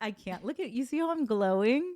I can't. Look at you. See how I'm glowing?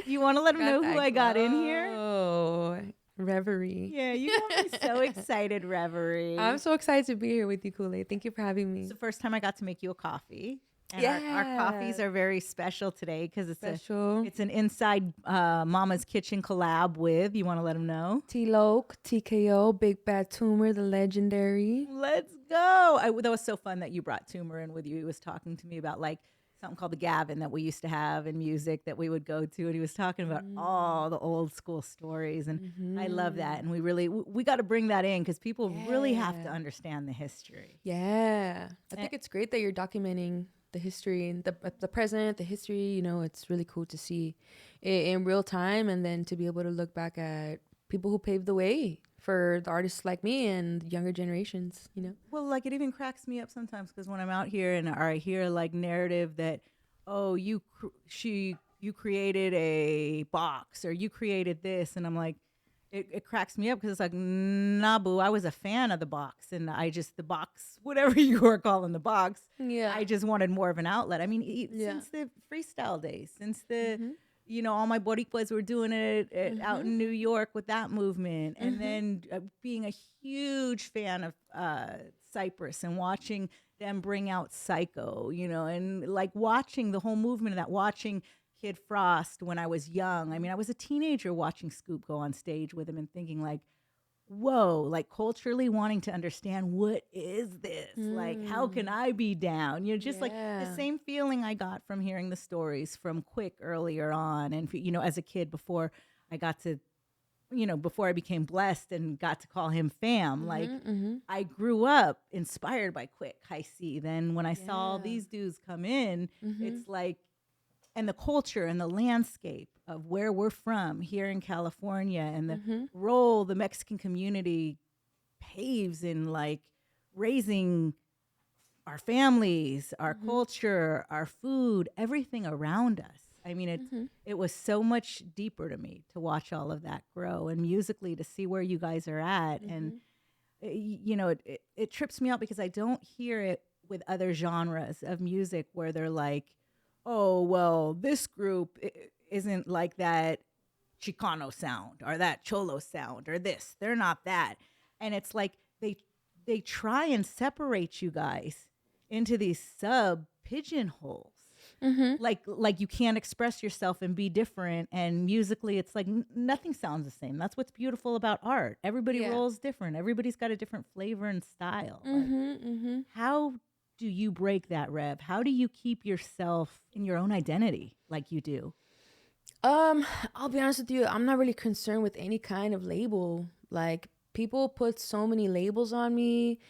You want to let them know who I got in here? Oh, Reverie. Yeah, you got me so excited, Reverie. I'm so excited to be here with you, Khool Aid. Thank you for having me. It's the first time I got to make you a coffee. And Yeah. our coffees are very special today because Special. it's an inside Mama's Kitchen collab with. You want to let them know? T-Loke, TKO, Big Bad Tumor, the legendary. Let's go. That was so fun that you brought Toomer in with you. He was talking to me about like something called the Gavin that we used to have in music that we would go to. And he was talking about all the old school stories. And I love that. And we got to bring that in because people really have to understand the history. Yeah. I think it's great that you're documenting the history and the present, the history. You know, it's really cool to see it in real time and then to be able to look back at people who paved the way for the artists like me and younger generations, you know? Well, like it even cracks me up sometimes because when I'm out here and I hear like narrative that, oh, you created a box or you created this. And I'm like, it cracks me up because it's like, nah, boo, I was a fan of the box and the box, whatever you were calling the box. Yeah. I just wanted more of an outlet. I mean, since the freestyle days, since the, all my Boricuas were doing it out in New York with that movement. And then being a huge fan of Cypress and watching them bring out Psycho, and like watching the whole movement of that, watching Kid Frost when I was young. I mean, I was a teenager watching Scoop go on stage with him and thinking like, whoa, like culturally wanting to understand what is this? Like, how can I be down? Just like the same feeling I got from hearing the stories from Quick earlier on. And, as a kid before I got to, before I became blessed and got to call him fam, I grew up inspired by Quick, High C. Then when I saw these dudes come in, it's like, and the culture and the landscape of where we're from here in California and the role the Mexican community paves in like raising our families, our culture, our food, everything around us. I mean, it was so much deeper to me to watch all of that grow and musically to see where you guys are at. And, it trips me out because I don't hear it with other genres of music where they're like, oh, well, this group isn't like that Chicano sound or that Cholo sound or this. They're not that. And it's like they try and separate you guys into these sub pigeonholes. Like you can't express yourself and be different. And musically, it's like nothing sounds the same. That's what's beautiful about art. Everybody rolls different. Everybody's got a different flavor and style. How do you break that, Rev? How do you keep yourself in your own identity like you do? I'll be honest with you, I'm not really concerned with any kind of label. Like people put so many labels on me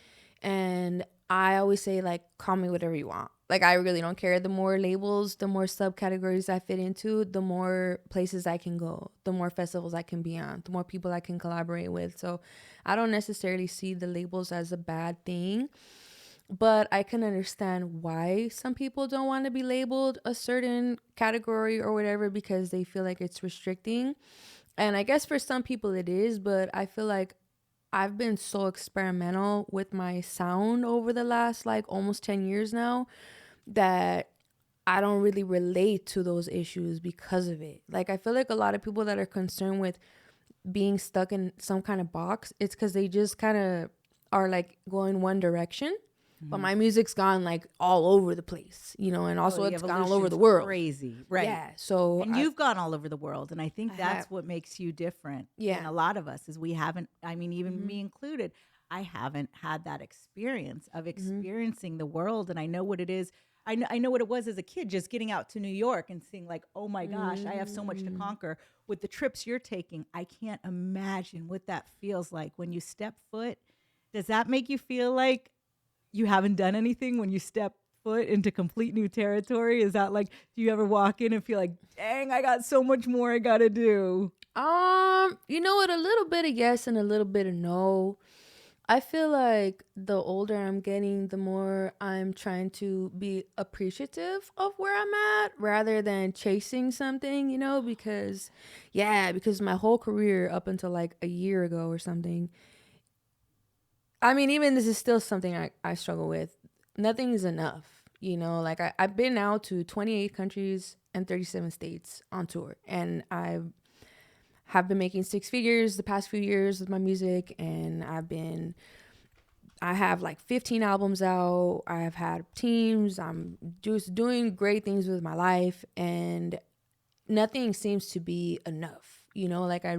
and I always say like call me whatever you want. Like I really don't care. The more labels, the more subcategories I fit into, the more places I can go, the more festivals I can be on, the more people I can collaborate with. So I don't necessarily see the labels as a bad thing. But I can understand why some people don't want to be labeled a certain category or whatever because they feel like it's restricting. And I guess for some people it is, but I feel like I've been so experimental with my sound over the last like almost 10 years now that I don't really relate to those issues because of it. Like I feel like a lot of people that are concerned with being stuck in some kind of box, it's because they just kind of are like going one direction. But my music's gone like all over the place, and also it's gone all over the world. Crazy, right? Yeah. So and you've gone all over the world, and I think that's what makes you different. Yeah. And a lot of us is we haven't. I mean, even me included, I haven't had that experience of experiencing the world, and I know what it is. I know what it was as a kid, just getting out to New York and seeing like, oh my gosh, I have so much to conquer. With the trips you're taking, I can't imagine what that feels like when you step foot. Does that make you feel like you haven't done anything when you step foot into complete new territory? Is that like, do you ever walk in and feel like, dang, I got so much more I got to do? You know what? A little bit of yes and a little bit of no. I feel like the older I'm getting, the more I'm trying to be appreciative of where I'm at rather than chasing something, because my whole career up until like a year ago or something, I mean, even this is still something I struggle with. Nothing is enough. You know, like I've been now to 28 countries and 37 states on tour. And I have been making six figures the past few years with my music. And I have like 15 albums out. I've had teams. I'm just doing great things with my life. And nothing seems to be enough. You know, like I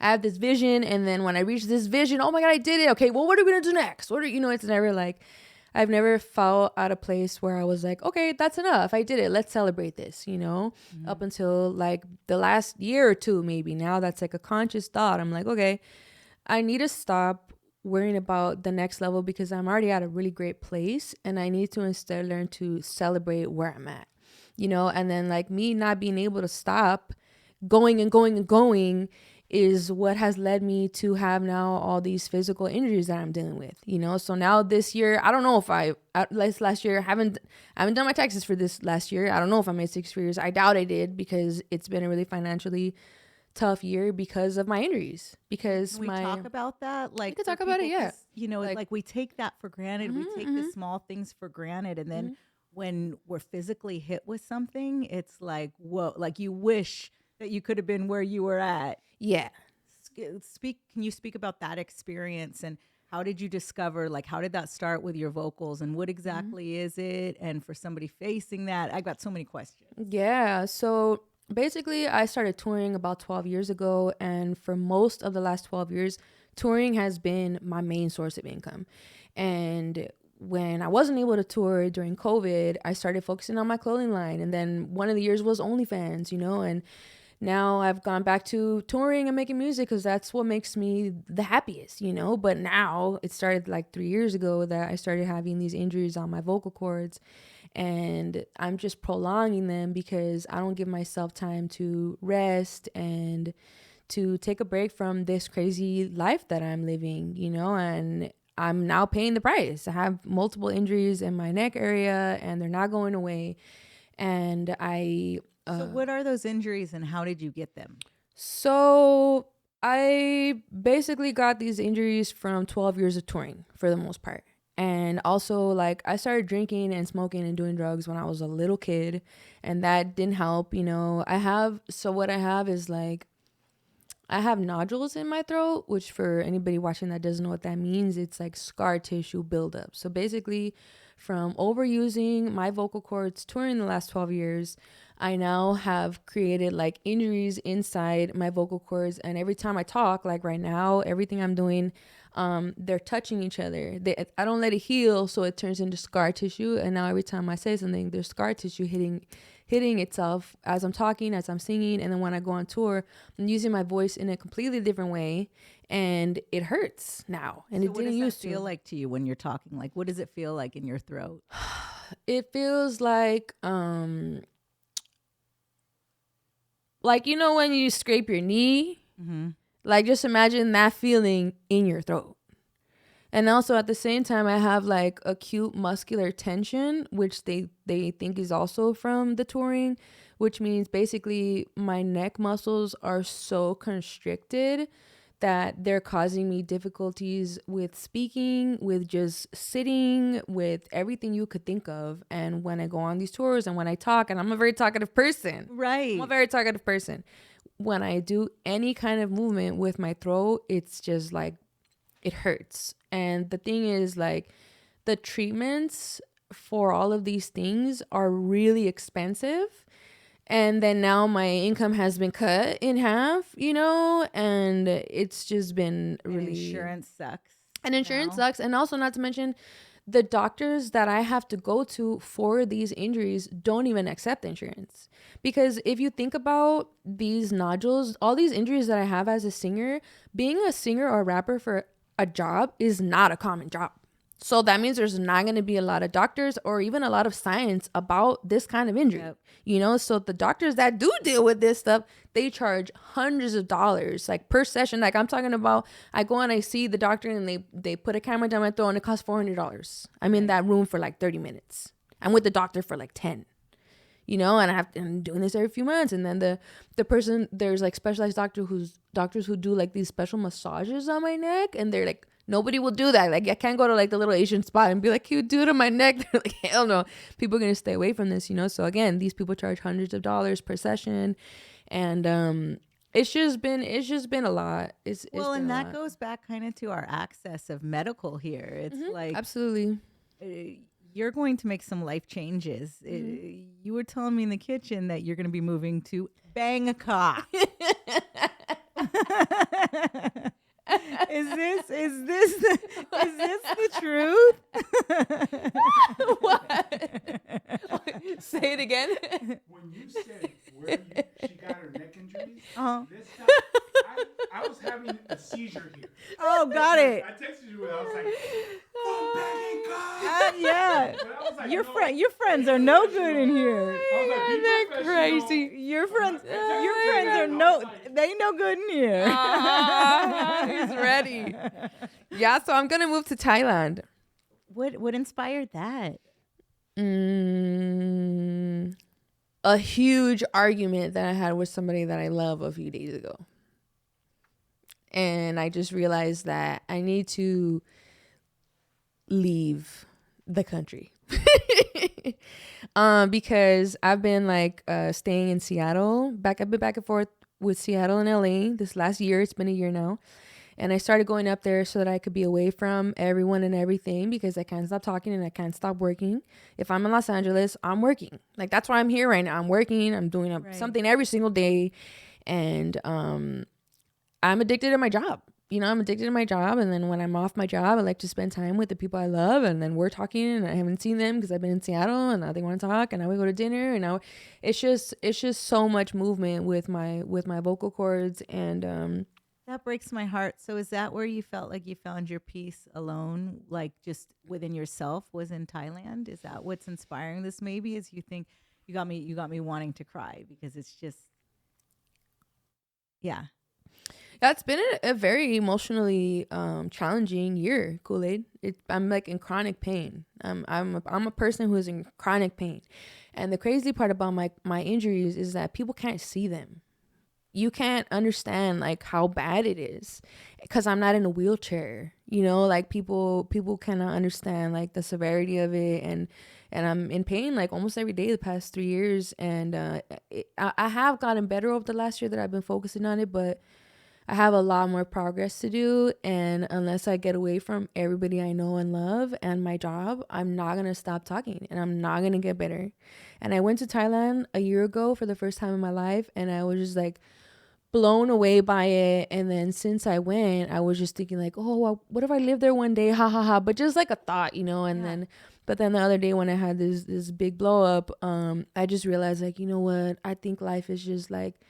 have this vision. And then when I reach this vision, oh my God, I did it. Okay, well, what are we going to do next? It's never like, I've never felt at a place where I was like, okay, that's enough. I did it. Let's celebrate this, up until like the last year or two, maybe. Now that's like a conscious thought. I'm like, okay, I need to stop worrying about the next level because I'm already at a really great place. And I need to instead learn to celebrate where I'm at, and then like me not being able to stop going and going and going is what has led me to have now all these physical injuries that I'm dealing with, So now this year, I don't know if last year, I haven't done my taxes for this last year. I don't know if I made 6 figures. I doubt I did because it's been a really financially tough year because of my injuries. Because Can we talk about that? Like, we could talk about it, yeah. Like we take that for granted. We take the small things for granted, and then when we're physically hit with something, it's like, whoa! Like you wish that you could have been where you were at. Yeah. Can you speak about that experience and how did you discover, like, how did that start with your vocals and what exactly is it? And for somebody facing that, I've got so many questions. Yeah. So basically I started touring about 12 years ago. And for most of the last 12 years, touring has been my main source of income. And when I wasn't able to tour during COVID, I started focusing on my clothing line. And then one of the years was OnlyFans, and now I've gone back to touring and making music because that's what makes me the happiest, But now it started like 3 years ago that I started having these injuries on my vocal cords. And I'm just prolonging them because I don't give myself time to rest and to take a break from this crazy life that I'm living, And I'm now paying the price. I have multiple injuries in my neck area and they're not going away. And so what are those injuries and how did you get them? So I basically got these injuries from 12 years of touring for the most part. And also like I started drinking and smoking and doing drugs when I was a little kid and that didn't help, what I have is like, I have nodules in my throat, which for anybody watching that doesn't know what that means, it's like scar tissue buildup. So basically from overusing my vocal cords touring the last 12 years, I now have created like injuries inside my vocal cords. And every time I talk, like right now, everything I'm doing, they're touching each other. I don't let it heal, so it turns into scar tissue. And now every time I say something, there's scar tissue hitting itself as I'm talking, as I'm singing. And then when I go on tour, I'm using my voice in a completely different way. And it hurts now. And so it didn't used to. What does that feel like to you when you're talking? Like, what does it feel like in your throat? It feels like when you scrape your knee, like just imagine that feeling in your throat. And also at the same time, I have like acute muscular tension, which they think is also from the touring, which means basically my neck muscles are so constricted that they're causing me difficulties with speaking, with just sitting, with everything you could think of. And when I go on these tours and when I talk, and I'm a very talkative person. Right. I'm a very talkative person. When I do any kind of movement with my throat, it's just like, it hurts. And the thing is like the treatments for all of these things are really expensive. And then now my income has been cut in half, and it's just been really... And insurance sucks. And insurance sucks. And also not to mention the doctors that I have to go to for these injuries don't even accept insurance. Because if you think about these nodules, all these injuries that I have as a singer, being a singer or a rapper for a job is not a common job. So that means there's not going to be a lot of doctors or even a lot of science about this kind of injury, So the doctors that do deal with this stuff, they charge hundreds of dollars, like per session. Like I'm talking about, I go and I see the doctor and they put a camera down my throat and it costs $400. I'm in that room for like 30 minutes. I'm with the doctor for like 10. And I'm doing this every few months. And then the person, there's like specialized doctors who do like these special massages on my neck, and they're like Nobody will do that. Like, I can't go to like the little Asian spot and be like, "Can you do it on my neck?" They're like, hell no. People are gonna stay away from this, you know. So again, these people charge hundreds of dollars per session, and it's just been a lot. It's well, been and a that lot. goes back kind of to our access of medical here. It's like Absolutely. you're going to make some life changes. You were telling me in the kitchen that you're going to be moving to Bangkok. Is this the truth? What? Say it again. When you said she got her neck injuries, this time I was having a seizure here. Oh, got it. I texted you and I was like, "From Bangkok." Yeah. But I was like, Your friends are no good in here. I was like, "Be They're professional." crazy. Your friends I are was like, they no good in here. He's ready. Yeah, so I'm gonna move to Thailand. What inspired that? A huge argument that I had with somebody that I love a few days ago. And I just realized that I need to leave the country. Because I've been like staying in Seattle. I've been back and forth with Seattle and LA this last year. It's been a year now. And I started going up there so that I could be away from everyone and everything, because I can't stop talking and I can't stop working. If I'm in Los Angeles, I'm working. Like, that's why I'm here right now. I'm working. I'm doing something every single day. And I'm addicted to my job. You know, I'm addicted to my job. And then when I'm off my job, I like to spend time with the people I love. And then we're talking and I haven't seen them because I've been in Seattle, and now they want to talk, and now we go to dinner. And now it's just so much movement with my vocal cords. And That breaks my heart. So is that where you felt like you found your peace alone, like just within yourself, was in Thailand? Is that what's inspiring this maybe? As you think you got me wanting to cry, because it's just, yeah. That's been a very emotionally challenging year, Khool Aid. I'm like in chronic pain. I'm a person who is in chronic pain. And the crazy part about my injuries is that people can't see them. You can't understand like how bad it is, because I'm not in a wheelchair, you know, like people cannot understand like the severity of it. And I'm in pain like almost every day the past 3 years. And I have gotten better over the last year that I've been focusing on it, but I have a lot more progress to do. And unless I get away from everybody I know and love and my job, I'm not going to stop talking, and I'm not going to get better. And I went to Thailand a year ago for the first time in my life, and I was just like blown away by it. And then since I went, I was just thinking like, oh, well, what if I live there one day? Ha ha ha. But just like a thought, you know. And but then the other day when I had this big blow up, I just realized like, you know what? I think life is just like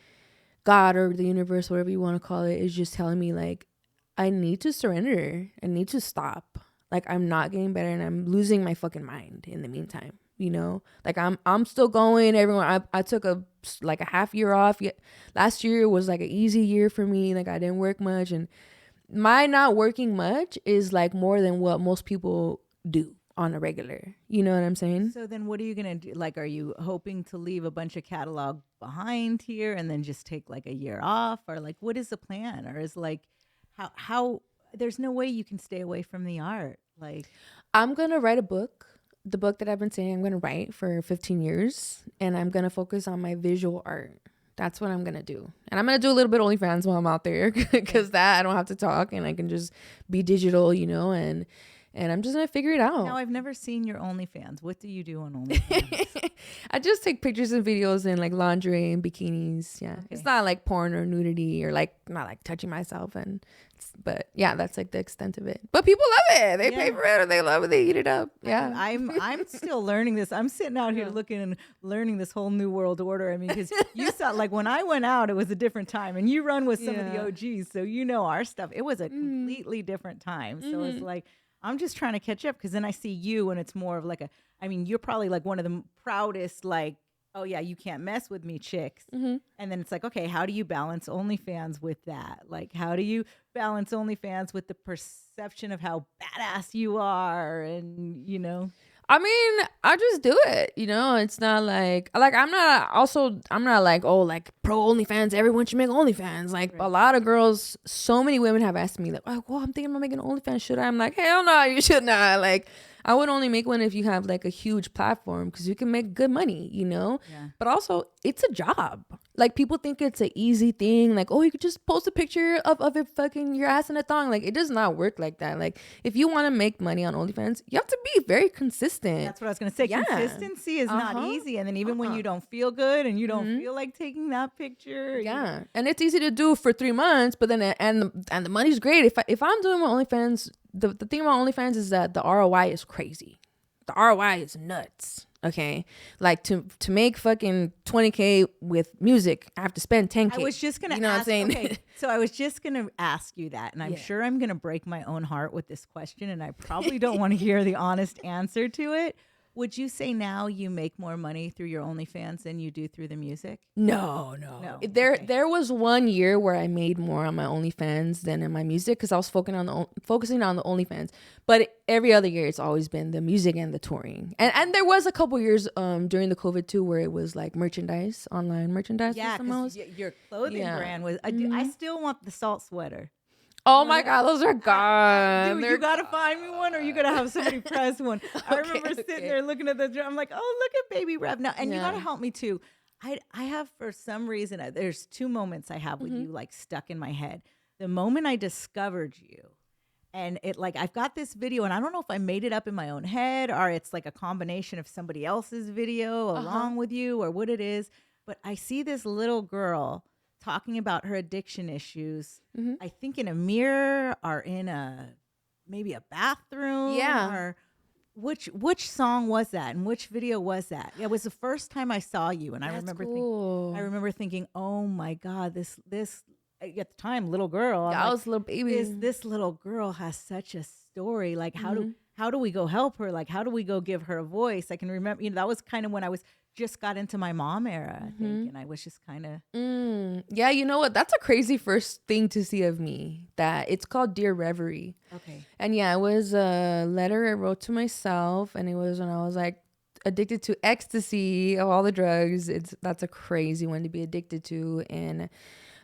God or the universe, whatever you want to call it, is just telling me like, I need to surrender. I need to stop. Like, I'm not getting better, and I'm losing my fucking mind in the meantime. You know, like I'm still going. Everyone, I took a half year off. Last year was like an easy year for me. Like, I didn't work much, and my not working much is like more than what most people do on a regular. You know what I'm saying? So then what are you going to do? Like, are you hoping to leave a bunch of catalog behind here and then just take like a year off? Or like, what is the plan? Or is like, how there's no way you can stay away from the art. Like, I'm going to write a book. The book that I've been saying I'm going to write for 15 years, and I'm going to focus on my visual art. That's what I'm going to do. And I'm going to do a little bit of OnlyFans while I'm out there, because that I don't have to talk, and I can just be digital, you know, and I'm just going to figure it out. Now, I've never seen your OnlyFans. What do you do on OnlyFans? I just take pictures and videos in like lingerie and bikinis. Yeah. Okay. It's not like porn or nudity or like not like touching myself. But yeah, that's like the extent of it. But people love it. They pay for it, or they love it. They eat it up. Yeah. I'm still learning this. I'm sitting out here looking and learning this whole new world order. I mean, because you saw, like, when I went out, it was a different time, and you run with some of the OGs, so you know our stuff. It was a completely different time. So it's like, I'm just trying to catch up, because then I see you, and it's more of like you're probably like one of the proudest, like, oh yeah, you can't mess with me chicks. And then it's like, okay, how do you balance OnlyFans with that? Like, how do you balance OnlyFans with the perception of how badass you are? And, you know, I mean, I just do it, you know. It's not like I'm not like, oh, like pro OnlyFans. Everyone should make OnlyFans. Like a lot of girls, so many women have asked me like, oh, well, I'm thinking about making OnlyFans. Should I? I'm like, hell no, you should not. Like, I would only make one if you have like a huge platform because you can make good money, you know. Yeah. But also, it's a job. Like people think it's an easy thing. Like, oh, you could just post a picture of it fucking your ass in a thong. Like it does not work like that. Like if you want to make money on OnlyFans, you have to be very consistent. That's what I was gonna say. Yeah. Consistency is not easy, and then even when you don't feel good and you don't feel like taking that picture, yeah, and it's easy to do for 3 months, but then and the money's great. If I'm doing my OnlyFans, the thing about OnlyFans is that the ROI is crazy. The ROI is nuts. Okay, like to make fucking 20K with music, I have to spend 10K. I was just gonna, you know ask, what I'm saying? Okay, so I was just gonna ask you that, and I'm sure I'm gonna break my own heart with this question, and I probably don't want to hear the honest answer to it. Would you say now you make more money through your OnlyFans than you do through the music? No. There was 1 year where I made more on my OnlyFans than in my music because I was focusing on the OnlyFans. But every other year, it's always been the music and the touring. And there was a couple years during the COVID too where it was like merchandise, online merchandise. Yeah, because your clothing brand was. I still want the salt sweater. Oh my God, those are gone. Dude, you gotta find me one, or you gotta have somebody press one. I remember sitting there looking at the drum. I'm like, oh, look at Baby Rev now, and you gotta help me too. I have for some reason there's 2 moments I have with you like stuck in my head. The moment I discovered you, and it like I've got this video, and I don't know if I made it up in my own head or it's like a combination of somebody else's video along with you or what it is. But I see this little girl talking about her addiction issues, I think in a mirror or in maybe a bathroom. Yeah. Or which song was that and which video was that? It was the first time I saw you, and I remember thinking, oh my God, this at the time little girl. I was a little baby. This little girl has such a story. Like how do we go help her? Like how do we go give her a voice? I can remember, that was kind of when I was just got into my mom era, I think, and I was just kind of yeah, you know what, that's a crazy first thing to see of me. That it's called Dear Reverie. Okay. And yeah, it was a letter I wrote to myself, and it was when I was like addicted to ecstasy of all the drugs. That's a crazy one to be addicted to, and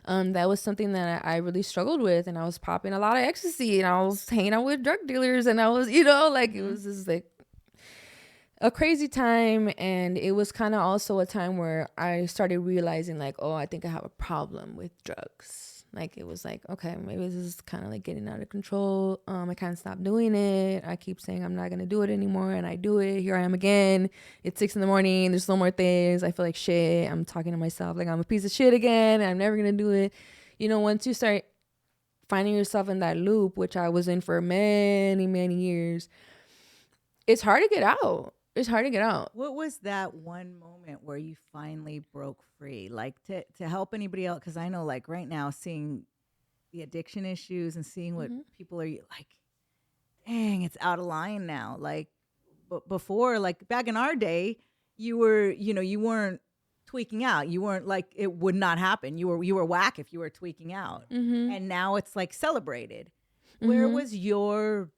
that was something that I really struggled with, and I was popping a lot of ecstasy, and I was hanging out with drug dealers, and I was, like it was just like a crazy time. And it was kind of also a time where I started realizing like, oh, I think I have a problem with drugs. Like it was like, okay, maybe this is kind of like getting out of control. I can't stop doing it. I keep saying I'm not going to do it anymore, and I do it. Here I am again. It's 6 a.m. There's no more things. I feel like shit. I'm talking to myself like I'm a piece of shit again, and I'm never going to do it. Once you start finding yourself in that loop, which I was in for many, many years, it's hard to get out. What was that one moment where you finally broke free? Like to help anybody else, because I know like right now seeing the addiction issues and seeing what people are like, dang, it's out of line now. Like before, like back in our day, you were, you weren't tweaking out. You weren't like, it would not happen. You were whack if you were tweaking out. And now it's like celebrated. Where was your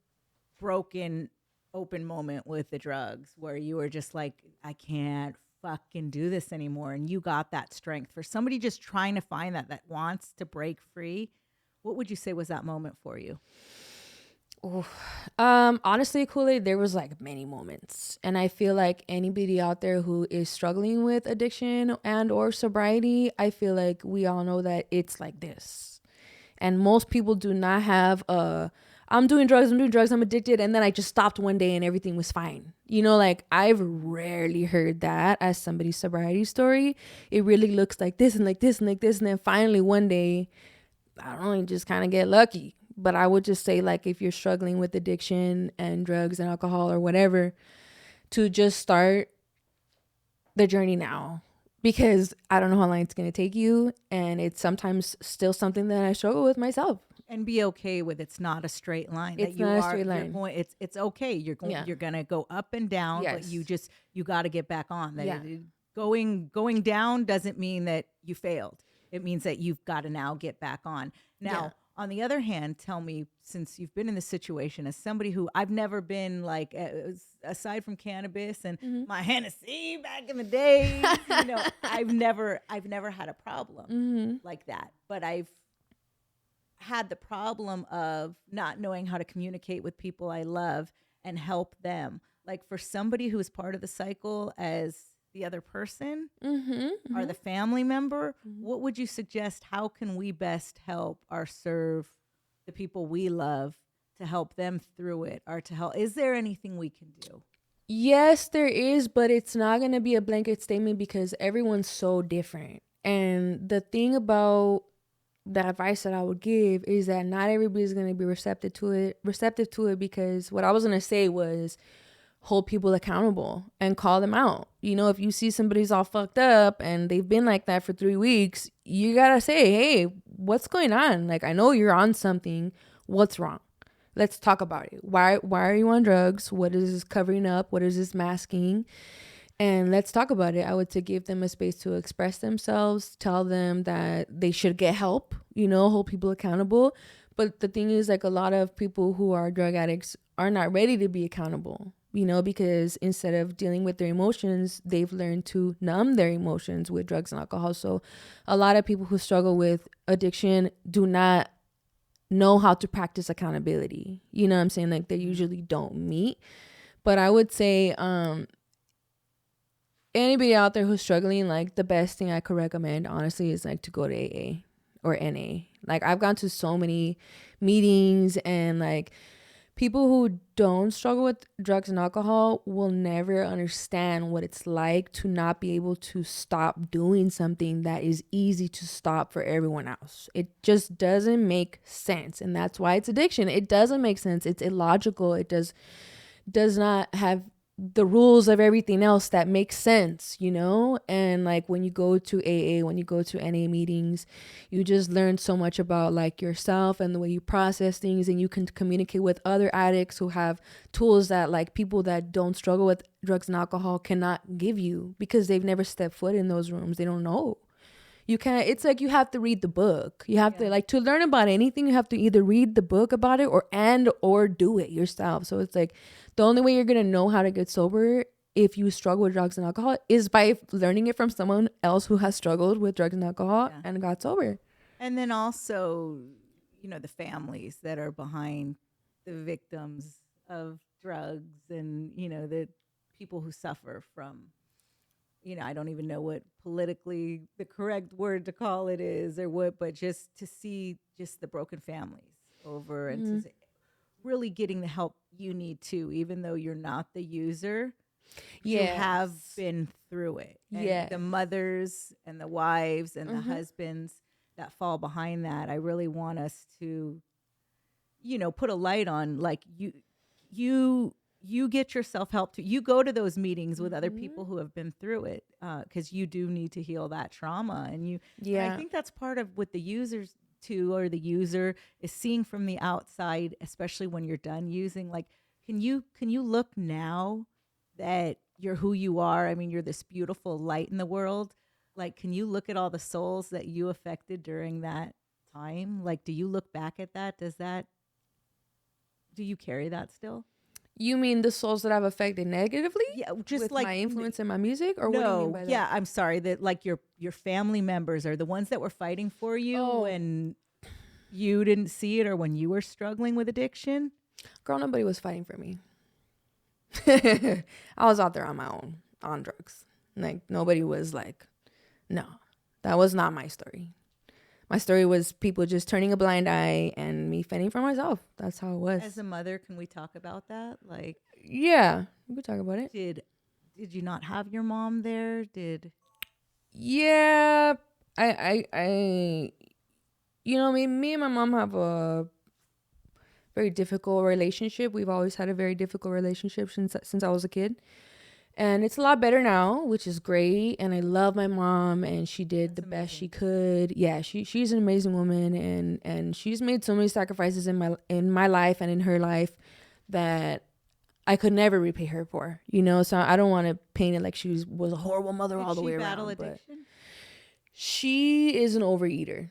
broken open moment with the drugs where you were just like, I can't fucking do this anymore, and you got that strength? For somebody just trying to find that wants to break free, what would you say was that moment for you? Honestly, Khool Aid, there was like many moments, and I feel like anybody out there who is struggling with addiction and or sobriety, I feel like we all know that it's like this, and most people do not have I'm doing drugs, I'm addicted, and then I just stopped one day and everything was fine. Like I've rarely heard that as somebody's sobriety story. It really looks like this and like this and like this, and then finally one day, I don't know, you just kind of get lucky. But I would just say, like, if you're struggling with addiction and drugs and alcohol or whatever, to just start the journey now. Because I don't know how long it's going to take you, and it's sometimes still something that I struggle with myself. And be okay with it's not a straight line. It's not a straight line. It's okay. You're gonna go up and down, yes. But you got to get back on. Going down doesn't mean that you failed. It means that you've got to now get back on. Now, On the other hand, tell me, since you've been in this situation, as somebody who I've never been like, aside from cannabis and my Hennessy back in the days, I've never had a problem like that. But I've had the problem of not knowing how to communicate with people I love and help them. Like for somebody who is part of the cycle as the other person or the family member, what would you suggest? How can we best help or serve the people we love to help them through it, or to help? Is there anything we can do? Yes, there is, but it's not going to be a blanket statement because everyone's so different. And the thing about the advice that I would give is that not everybody's going to be receptive to it, because what I was going to say was hold people accountable and call them out. If you see somebody's all fucked up and they've been like that for 3 weeks, you got to say, hey, what's going on? Like, I know you're on something. What's wrong? Let's talk about it. Why are you on drugs? What is this covering up? What is this masking? And let's talk about it. I would say give them a space to express themselves, tell them that they should get help, hold people accountable. But the thing is, like, a lot of people who are drug addicts are not ready to be accountable, because instead of dealing with their emotions, they've learned to numb their emotions with drugs and alcohol. So a lot of people who struggle with addiction do not know how to practice accountability. You know what I'm saying? Like, they usually don't meet. But I would say, anybody out there who's struggling, like, the best thing I could recommend, honestly, is like to go to AA or NA. Like, I've gone to so many meetings, and like, people who don't struggle with drugs and alcohol will never understand what it's like to not be able to stop doing something that is easy to stop for everyone else. It just doesn't make sense. And that's why it's addiction. It doesn't make sense. It's illogical. It does not have the rules of everything else that makes sense, and like, when you go to AA, when you go to NA meetings, you just learn so much about like yourself and the way you process things, and you can communicate with other addicts who have tools that like people that don't struggle with drugs and alcohol cannot give you, because they've never stepped foot in those rooms. They don't know. You can't, it's like you have to read the book. You have to, like, to learn about anything, you have to either read the book about it or do it yourself. So it's like, the only way you're going to know how to get sober if you struggle with drugs and alcohol is by learning it from someone else who has struggled with drugs and alcohol and got sober. And then also, the families that are behind the victims of drugs, and, the people who suffer from, I don't even know what politically the correct word to call it is, or what, but just to see just the broken families over, and to really getting the help you need to, even though you're not the user. You have been through it. And the mothers and the wives and the husbands that fall behind that, I really want us to, put a light on, like, you get yourself help too. You go to those meetings with other people who have been through it, because you do need to heal that trauma. And and I think that's part of what the users too, or the user is seeing from the outside, especially when you're done using. Like, can you look now that you're who you are? I mean, you're this beautiful light in the world. Like, can you look at all the souls that you affected during that time? Like, do you look back at that? Do you carry that still? You mean the souls that I've affected negatively? Yeah, just with like my influence in my music, or no, what do you mean by that? Yeah, I'm sorry, that like your family members are the ones that were fighting for you when you didn't see it, or when you were struggling with addiction. Girl, nobody was fighting for me. I was out there on my own, on drugs. Like, nobody was like, no, that was not my story. My story was people just turning a blind eye and me fending for myself. That's how it was. As a mother, can we talk about that? Like, yeah, we could talk about it. Did you not have your mom there? Yeah, I me and my mom have a very difficult relationship. We've always had a very difficult relationship since I was a kid. And it's a lot better now, which is great. And I love my mom, and she did the best she could. Yeah, she's an amazing woman, and she's made so many sacrifices in my life and in her life that I could never repay her for. So I don't want to paint it like she was a horrible mother all the way around. Did she battle addiction? She is an overeater.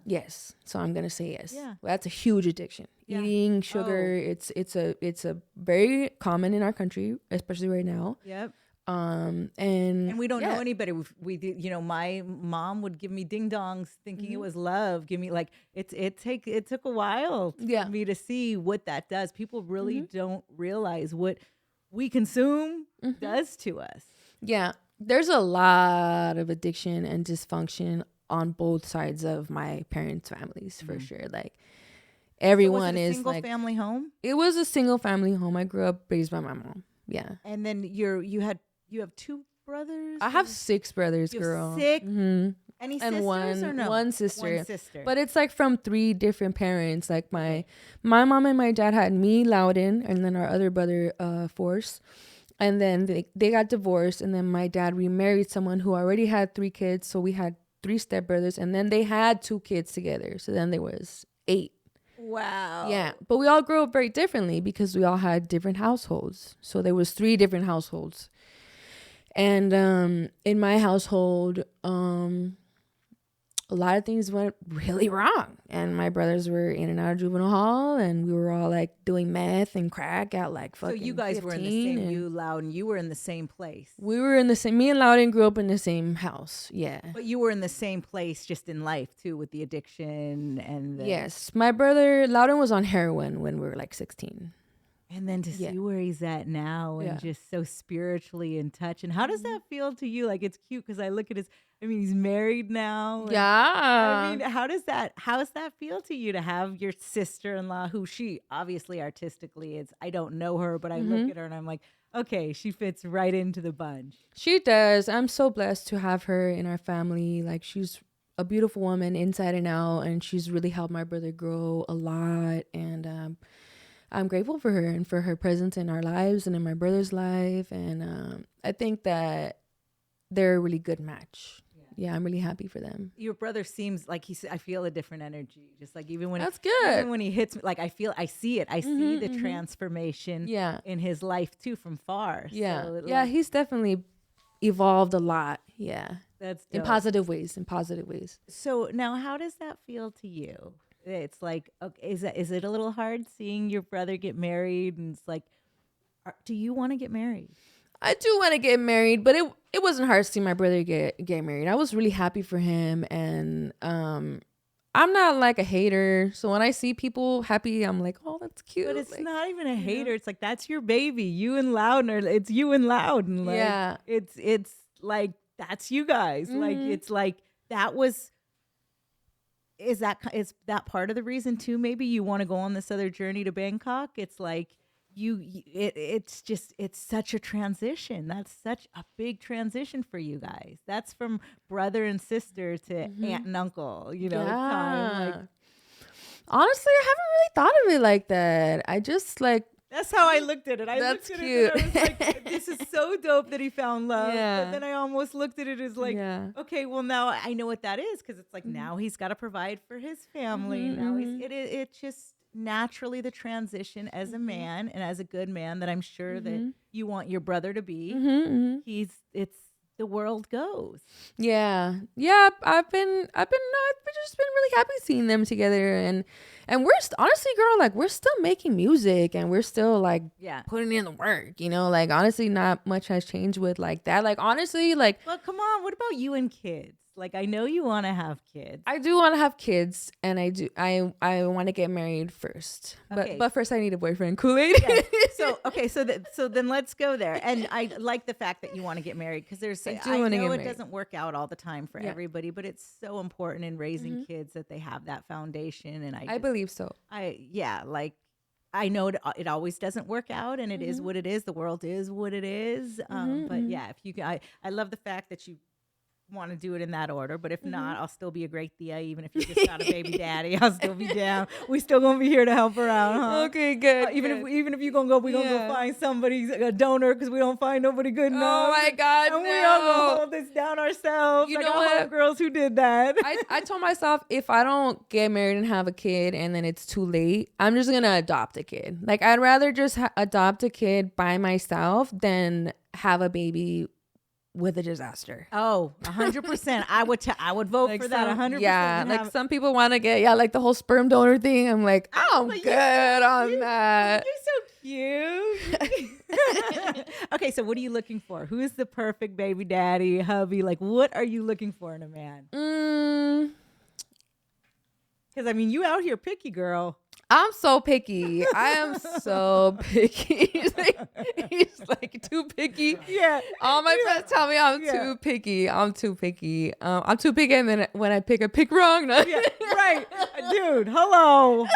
Yes. So I'm gonna say yes. Yeah. Well, that's a huge addiction. Yeah. Eating sugar. It's a very common in our country, especially right now. Yep. And we don't know anybody. We did, my mom would give me ding dongs thinking it was love. Give me like it took a while for me to see what that does. People really don't realize what we consume does to us. Yeah. There's a lot of addiction and dysfunction on both sides of my parents' families for sure. Like everyone so was it a is single like family home. It was a single family home. I grew up raised by my mom. Yeah. And then you have 2 brothers. I have 6 brothers, you have girl. 6. Mm-hmm. Any And sisters or no? one sister. One sister. But it's like from 3 different parents. Like my mom and my dad had me, Loudon, and then our other brother, Force. And then they got divorced, and then my dad remarried someone who already had 3 kids. So we had 3 stepbrothers, and then they had 2 kids together. So then there was 8. Wow. Yeah. But we all grew up very differently because we all had different households. So there was 3 different households. And in my household, a lot of things went really wrong. And my brothers were in and out of juvenile hall, and we were all like doing meth and crack at like fucking 15. So you guys were in the same, you, Loudon, you were in the same place. We were in the same, me and Loudon grew up in the same house. Yeah. But you were in the same place just in life too, with the addiction and Yes. My brother, Loudon, was on heroin when we were like 16. And then to see where he's at now and just so spiritually in touch. And how does that feel to you? Like, it's cute because I look at he's married now. Yeah. I mean, how does that feel to you to have your sister-in-law, who she obviously artistically is, I don't know her, but I look at her and I'm like, okay, she fits right into the bunch. She does. I'm so blessed to have her in our family. Like, she's a beautiful woman inside and out, and she's really helped my brother grow a lot. And, I'm grateful for her and for her presence in our lives and in my brother's life. And I think that they're a really good match. Yeah, I'm really happy for them. Your brother seems like I feel a different energy. Just like even when good. When he hits me, like I see it. I see the transformation in his life too from far. Yeah. So he's definitely evolved a lot. Yeah. That's dope. In positive ways. So now how does that feel to you? It's like, okay, is it a little hard seeing your brother get married? And it's like, do you want to get married? I do want to get married, but it wasn't hard to see my brother get married. I was really happy for him, and I'm not like a hater. So when I see people happy, I'm like, oh, that's cute. But it's like, not even a hater. It's like, that's your baby. You and Loudon, it's you and Loudon. Like, yeah. It's like, that's you guys. Like, it's like, that was... Is that part of the reason too? Maybe you want to go on this other journey to Bangkok. It's like it's such a transition. That's such a big transition for you guys. That's from brother and sister to aunt and uncle. Time. Like, honestly, I haven't really thought of it like that. I just like. That's how I looked at it. That's looked at cute. It and I was like, this is so dope that he found love. Yeah. But then I almost looked at it as like, okay, well now I know what that is, because it's like now he's got to provide for his family. Now it's just naturally the transition as a man and as a good man that I'm sure that you want your brother to be. It's the world goes. Yeah. I've been just been really happy seeing them together, and we're honestly, girl, like we're still making music and we're still like putting in the work, like honestly not much has changed with like that. Like honestly, like, well, come on, what about you and kids? Like, I know you want to have kids. I do want to have kids, and I want to get married first. Okay. But first I need a boyfriend. Khool Aid. Yeah. So then let's go there. And I like the fact that you want to get married, because I know it doesn't work out all the time for everybody, but it's so important in raising kids that they have that foundation. And I believe so. I know it always doesn't work out, and it is what it is. The world is what it is. But yeah, if you can, I love the fact that you want to do it in that order, but if not, I'll still be a great Thea. Even if you just got a baby daddy, I'll still be down. We still gonna be here to help around, huh? Okay, good. Even if you gonna go, we gonna go find somebody, a donor, because we don't find nobody good enough. Oh my God, and we all gonna hold this down ourselves. You like know what? Girls who did that. I told myself, if I don't get married and have a kid and then it's too late, I'm just gonna adopt a kid. Like, I'd rather just adopt a kid by myself than have a baby with a disaster. Oh, 100%. I would vote Like for that 100%. Yeah, like some people want to get like the whole sperm donor thing. I'm like, I'm good on that. You're so cute. Okay, so what are you looking for? Who is the perfect baby daddy, hubby? Like, what are you looking for in a man? Because I mean, you out here picky, girl. I'm so picky. I am so picky. He's like too picky. Yeah. All my friends tell me I'm too picky. I'm too picky. I'm too picky, and then when I pick wrong. No. Yeah, right, dude. Hello.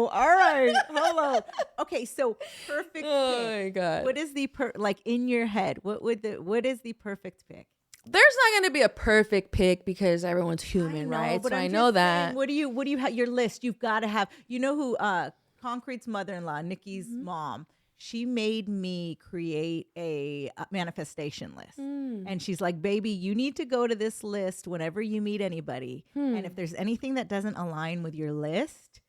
All right. Hello. Okay, so perfect. Oh pick. my God. What is the like in your head? What is the perfect pick? There's not going to be a perfect pick because everyone's human, right? But so I know that. Saying, what do you have? Your list. You've got to have. You know who? Concrete's mother-in-law, Nikki's mom. She made me create a manifestation list, and she's like, "Baby, you need to go to this list whenever you meet anybody, and if there's anything that doesn't align with your list,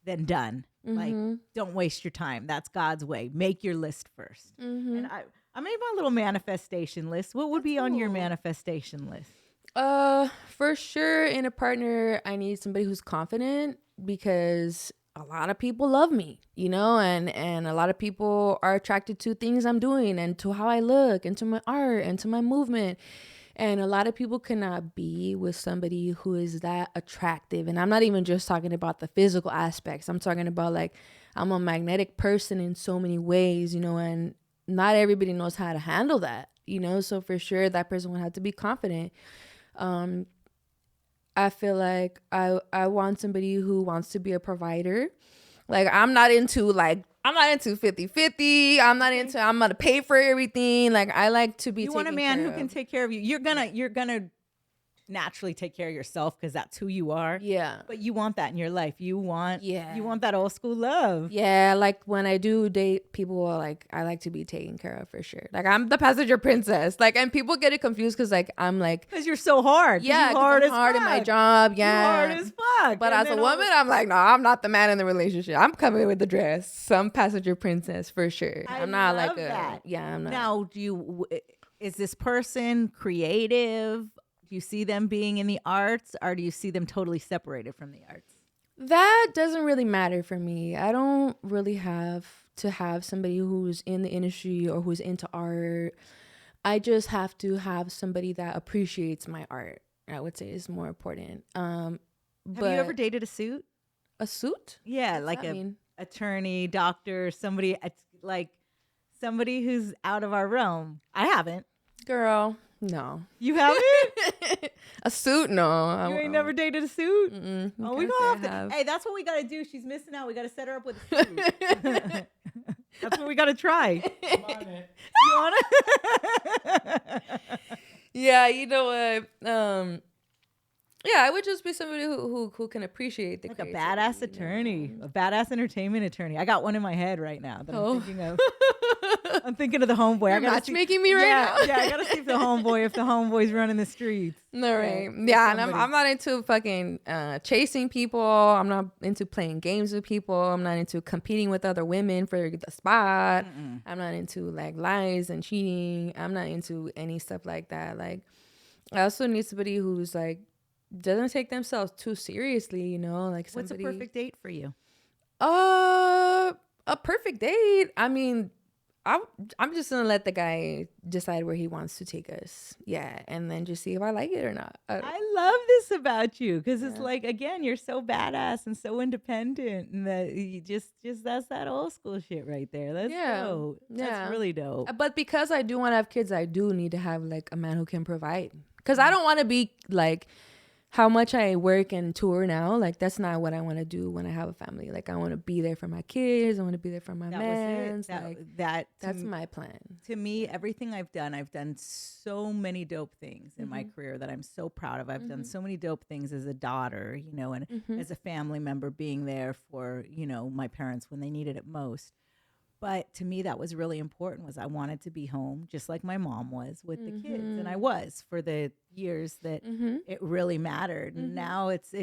then done. Like, don't waste your time. That's God's way. Make your list first." And I made my little manifestation list. What would be on your manifestation list? For sure, in a partner, I need somebody who's confident because a lot of people love me, you know, and a lot of people are attracted to things I'm doing and to how I look and to my art and to my movement. And a lot of people cannot be with somebody who is that attractive. And I'm not even just talking about the physical aspects. I'm talking about like, I'm a magnetic person in so many ways, you know, and not everybody knows how to handle that, you know? So for sure that person would have to be confident. I feel like I want somebody who wants to be a provider. Like I'm not into 50-50. I'm going to pay for everything. Like I like to be You want a man who can take care of you. You're going to naturally take care of yourself because that's who you are. Yeah. But you want that in your life. You want that old school love. Yeah, like when I do date people, like I like to be taken care of for sure. Like I'm the passenger princess. Like, and people get it confused because like I'm like, because you're so hard. Yeah, hard I'm hard in my job. Yeah, you're hard as fuck. But as a woman, I'm like, no, I'm not the man in the relationship. I'm coming with the dress. Some passenger princess for sure. I'm not like that. Yeah, I'm not. Now, is this person creative? Do you see them being in the arts, or do you see them totally separated from the arts? That doesn't really matter for me. I don't really have to have somebody who's in the industry or who's into art. I just have to have somebody that appreciates my art. I would say is more important. Have you ever dated a suit? A suit? Yeah, like an attorney, doctor, somebody who's out of our realm. I haven't. Girl, no. You haven't? A suit? No. You ain't never dated a suit? Oh, we gonna have to. Hey, that's what we gotta do. She's missing out. We gotta set her up with a suit. That's what we gotta try. I'm on it. You want it? Yeah, you know what? Yeah, I would just be somebody who can appreciate the like a badass attorney, a badass entertainment attorney. I got one in my head right now that I'm thinking of. I'm thinking of the homeboy. You're matchmaking me right now. Yeah, I gotta see if the homeboy's running the streets. No, right. Yeah, and I'm not into fucking chasing people. I'm not into playing games with people. I'm not into competing with other women for the spot. I'm not into like lies and cheating. I'm not into any stuff like that. Like, I also need somebody who's like doesn't take themselves too seriously, you know, like somebody. What's a perfect date for you? A perfect date. I mean, I'm just gonna let the guy decide where he wants to take us. Yeah, and then just see if I like it or not. I love this about you because it's like, again, you're so badass and so independent, and that you just that's that old school shit right there. That's dope. That's really dope. But because I do want to have kids, I do need to have like a man who can provide. Because I don't want to be like how much I work and tour now. Like that's not what I want to do when I have a family. Like I want to be there for my kids. I want to be there for my man. That's my plan. To me, everything I've done so many dope things in my career that I'm so proud of. I've done so many dope things as a daughter, you know, and as a family member, being there for, you know, my parents when they needed it most. But to me, that was really important. Was I wanted to be home, just like my mom was with the kids, and I was for the years that it really mattered. And now it's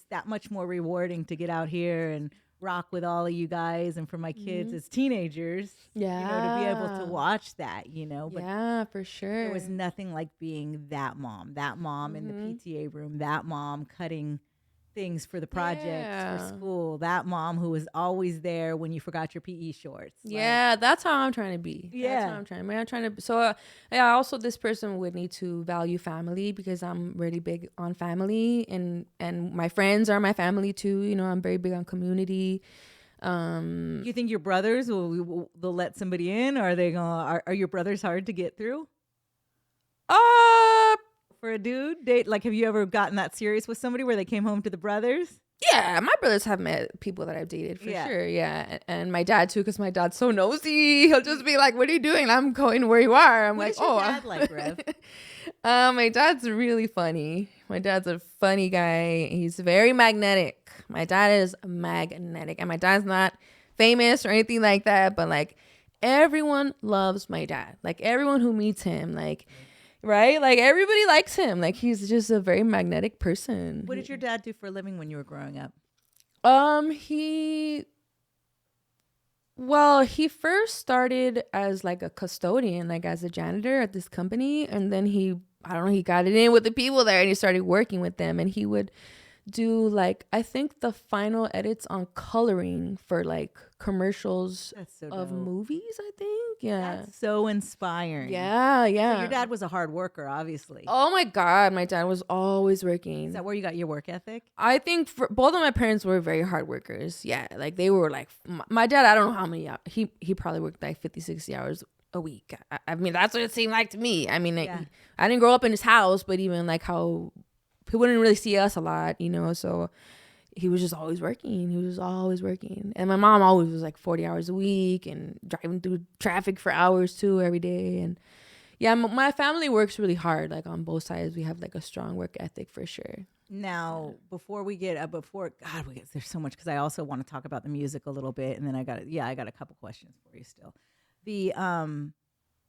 that much more rewarding to get out here and rock with all of you guys and for my kids as teenagers. Yeah. You know, to be able to watch that, you know. But yeah, for sure. there was nothing like being that mom in the PTA room, that mom cutting things for the projects for school, that mom who was always there when you forgot your PE shorts. Yeah, that's how I'm trying to be. Yeah. That's how I'm trying to. So, yeah, also this person would need to value family because I'm really big on family and my friends are my family too. You know, I'm very big on community. You think your brothers they'll let somebody in? Or are they gonna? Are your brothers hard to get through? For a dude date, like, have you ever gotten that serious with somebody where they came home to the brothers? Yeah, my brothers have met people that I've dated for sure. Yeah, and my dad too, because my dad's so nosy. He'll just be like, "What are you doing?" I'm going where you are. I'm like, "Oh." What's your dad like, Rev? My dad's really funny. My dad's a funny guy. He's very magnetic. My dad is magnetic, and my dad's not famous or anything like that. But like, everyone loves my dad. Like everyone who meets him, like. Right? Like everybody likes him. Like he's just a very magnetic person. What did your dad do for a living when you were growing up? He first started as like a custodian, like as a janitor at this company. And then he got it in with the people there and he started working with them. And he would do like, I think the final edits on coloring for like commercials of movies, I think. Yeah. That's so inspiring. Yeah. So your dad was a hard worker, obviously. Oh my God. My dad was always working. Is that where you got your work ethic? I think both of my parents were very hard workers. Yeah. Like they were like, my dad, I don't know how many, he probably worked like 50, 60 hours a week. I mean, that's what it seemed like to me. I mean, I didn't grow up in his house, but even like how he wouldn't really see us a lot, you know, so he was just always working. And my mom always was like 40 hours a week and driving through traffic for hours too every day. And yeah, my family works really hard. Like on both sides, we have like a strong work ethic for sure. Now, before there's so much, because I also want to talk about the music a little bit. And then I got a couple questions for you still.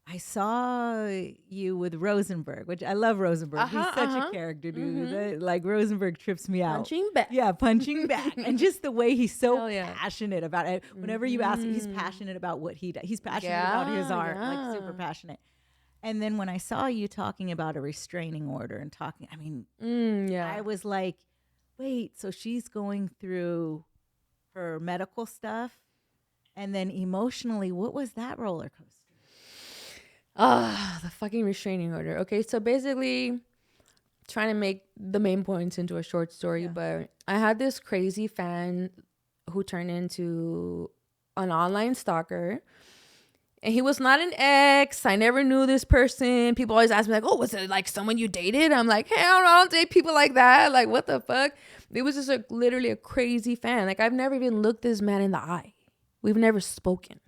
I saw you with Rosenberg, which I love Rosenberg. He's such a character, dude. Like Rosenberg trips me out. Punching back. Yeah, punching back. And just the way he's so passionate about it. Whenever you ask him, he's passionate about what he does. He's passionate about his art, like super passionate. And then when I saw you talking about a restraining order and I was like, wait, so she's going through her medical stuff? And then emotionally, what was that roller coaster? The fucking restraining order. Okay, so basically trying to make the main points into a short story, but I had this crazy fan who turned into an online stalker. And he was not an ex. I never knew this person. People always ask me like, "Oh, was it like someone you dated?" I'm like, "Hell no, I don't date people like that." Like, what the fuck? It was just literally a crazy fan. Like, I've never even looked this man in the eye. We've never spoken.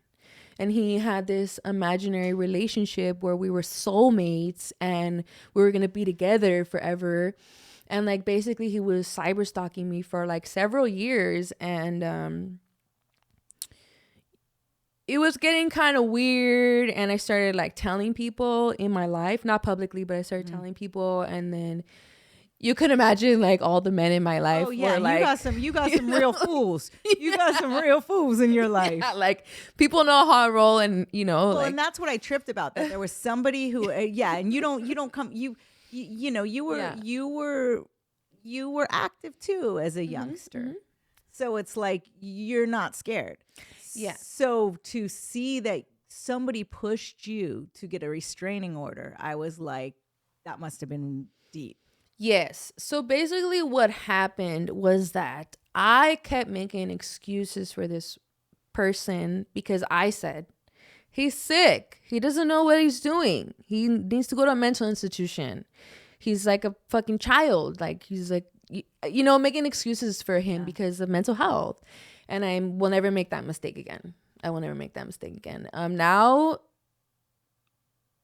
And he had this imaginary relationship where we were soulmates and we were going to be together forever. And like, basically he was cyber stalking me for like several years. And, it was getting kind of weird. And I started like telling people in my life, not publicly, but I started telling people. And then you could imagine like all the men in my life. Oh yeah, were, like, you got some real fools. You got some real fools in your life. Yeah, like people know how I roll, and you know. Well, like, and that's what I tripped about. That there was somebody who, and you don't come. You were active too as a youngster. Mm-hmm. So it's like you're not scared. Yeah. So to see that somebody pushed you to get a restraining order, I was like, that must have been deep. Yes. So basically what happened was that I kept making excuses for this person because I said, he's sick. He doesn't know what he's doing. He needs to go to a mental institution. He's like a fucking child. Like he's like, you know, making excuses for him because of mental health. And I will never make that mistake again. Now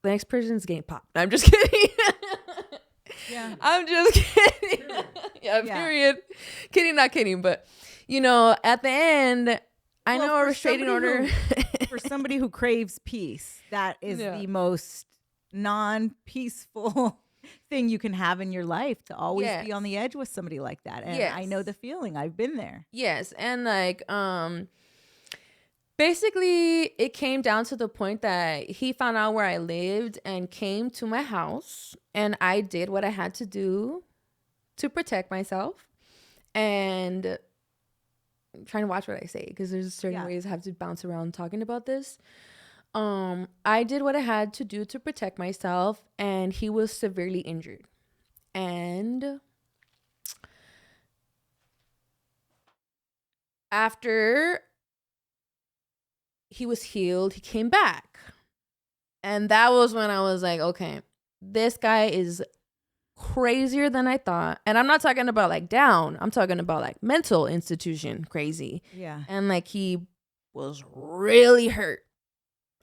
the next person's getting popped. I'm just kidding. Yeah. I'm just kidding. Period. Kidding, not kidding. But, you know, at the end, I know a restraining order. For somebody who craves peace, that is the most non-peaceful thing you can have in your life, to always be on the edge with somebody like that. And I know the feeling. I've been there. Yes. And like, basically it came down to the point that he found out where I lived and came to my house, and I did what I had to do to protect myself. And I'm trying to watch what I say, because there's certain ways I have to bounce around talking about this. I did what I had to do to protect myself, and he was severely injured. And after he was healed, he came back. And that was when I was like, okay, this guy is crazier than I thought. And I'm not talking about like down. I'm talking about like mental institution crazy. Yeah. And like he was really hurt.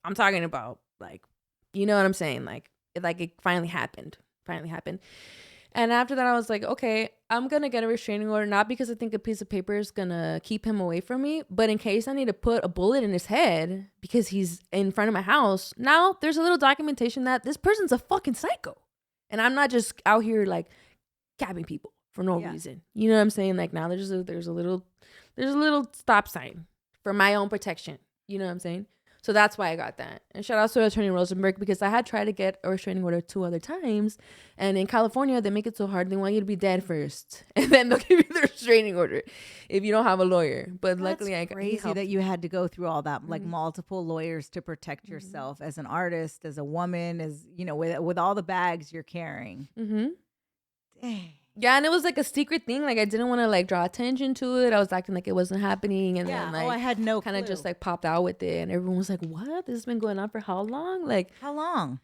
I'm talking about like, you know what I'm saying? Like it finally happened. And after that, I was like, okay, I'm going to get a restraining order, not because I think a piece of paper is going to keep him away from me, but in case I need to put a bullet in his head because he's in front of my house. Now there's a little documentation that this person's a fucking psycho. And I'm not just out here like capping people for no reason. You know what I'm saying? Like now there's a little stop sign for my own protection. You know what I'm saying? So that's why I got that. And shout out to Attorney Rosenberg, because I had tried to get a restraining order 2 other times. And in California, they make it so hard. They want you to be dead first. And then they'll give you the restraining order if you don't have a lawyer. But luckily, I got crazy that you had to go through all that, like multiple lawyers to protect yourself as an artist, as a woman, as, you know, with all the bags you're carrying. Dang. Yeah, and it was like a secret thing. Like I didn't want to like draw attention to it. I was acting like it wasn't happening, and then like I had no kind of just like popped out with it, and everyone was like, "What? This has been going on for how long?" Like how long?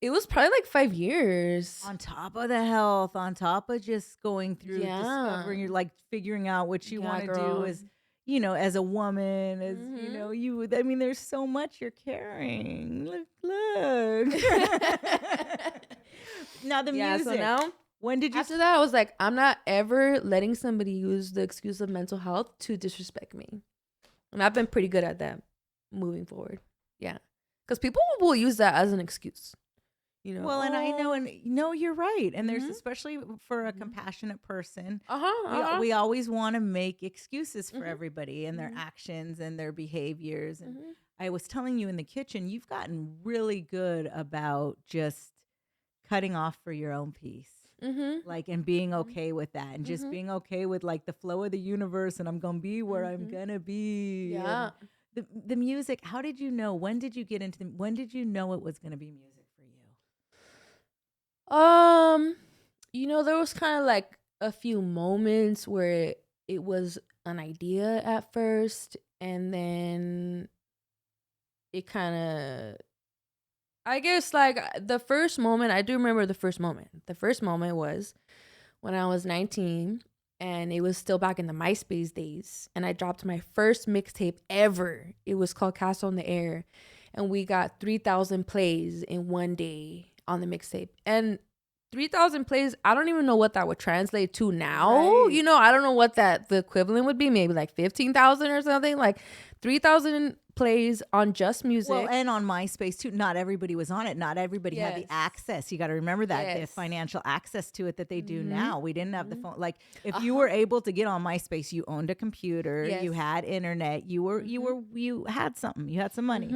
It was probably like 5 years. On top of the health, on top of just going through discovering, you're like figuring out what you want to do as, you know, as a woman, as you know, I mean, there's so much you're carrying. Look. Now the music. So now. When did you? After that, I was like, I'm not ever letting somebody use the excuse of mental health to disrespect me. And I've been pretty good at that moving forward. Yeah. Because people will use that as an excuse. You know? Well, and I know, and no, you're right. And there's, especially for a compassionate person, we always want to make excuses for everybody and their actions and their behaviors. And I was telling you in the kitchen, you've gotten really good about just cutting off for your own peace. Like, and being okay with that, and just being okay with like the flow of the universe, and I'm gonna be where I'm gonna be. Yeah. And the music, how did you know? When did you get into when did you know it was gonna be music for you? You know, there was kind of like a few moments where it was an idea at first, and then it kind of, I guess, like the first moment, I do remember the first moment. The first moment was when I was 19, and it was still back in the MySpace days. And I dropped my first mixtape ever. It was called Castle in the Air. And we got 3,000 plays in one day on the mixtape. And 3,000 plays, I don't even know what that would translate to now. Right. You know, I don't know what the equivalent would be. Maybe like 15,000 or something. Like 3,000 plays on just music. Well, and on MySpace too. Not everybody was on it. Not everybody had the access. You got to remember that the financial access to it that they do now. We didn't have the phone. Like if you were able to get on MySpace, you owned a computer, you had internet, you had something, you had some money.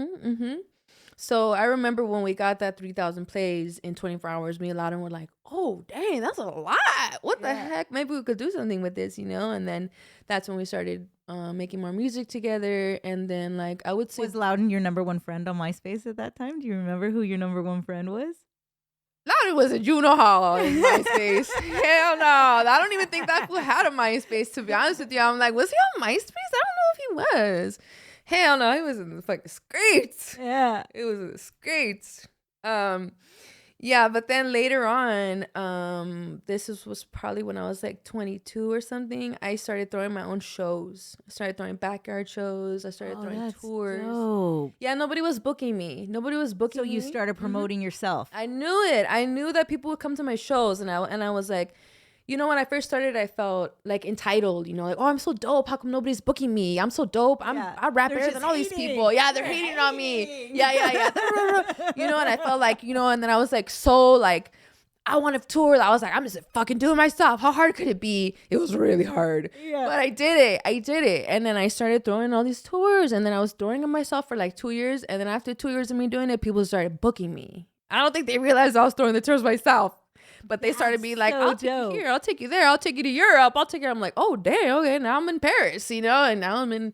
So I remember when we got that 3,000 plays in 24 hours, me and Loudon were like, oh, dang, that's a lot. What the heck? Maybe we could do something with this, you know? And then that's when we started making more music together. And then, like, I would say... Was Loudon your number one friend on MySpace at that time? Do you remember who your number one friend was? Loudon was a Juno Hall in MySpace. Hell no. I don't even think that fool had a MySpace, to be honest with you. I'm like, was he on MySpace? I don't know if he was. Hell no, he was in the fucking streets. Yeah. It was in the streets. Yeah, but then later on, this was probably when I was like 22 or something. I started throwing my own shows. I started throwing backyard shows. I started throwing tours. Dope. Yeah, nobody was booking me. So you started promoting yourself. I knew it. I knew that people would come to my shows, and I was like, you know, when I first started, I felt like entitled, you know, like, oh, I'm so dope. How come nobody's booking me? I'm so dope. I rap better than all these people. Yeah, they're hating on me. Yeah. You know, and I felt like, you know, and then I was like, so like, I want to tour. I was like, I'm just fucking doing myself. How hard could it be? It was really hard. Yeah. But I did it. And then I started throwing all these tours. And then I was throwing them myself for like 2 years. And then after 2 years of me doing it, people started booking me. I don't think they realized I was throwing the tours myself. But they started being like, I'll take you here. I'll take you there. I'll take you to Europe. I'll take you. I'm like, oh, damn. Okay, now I'm in Paris, you know? And now I'm in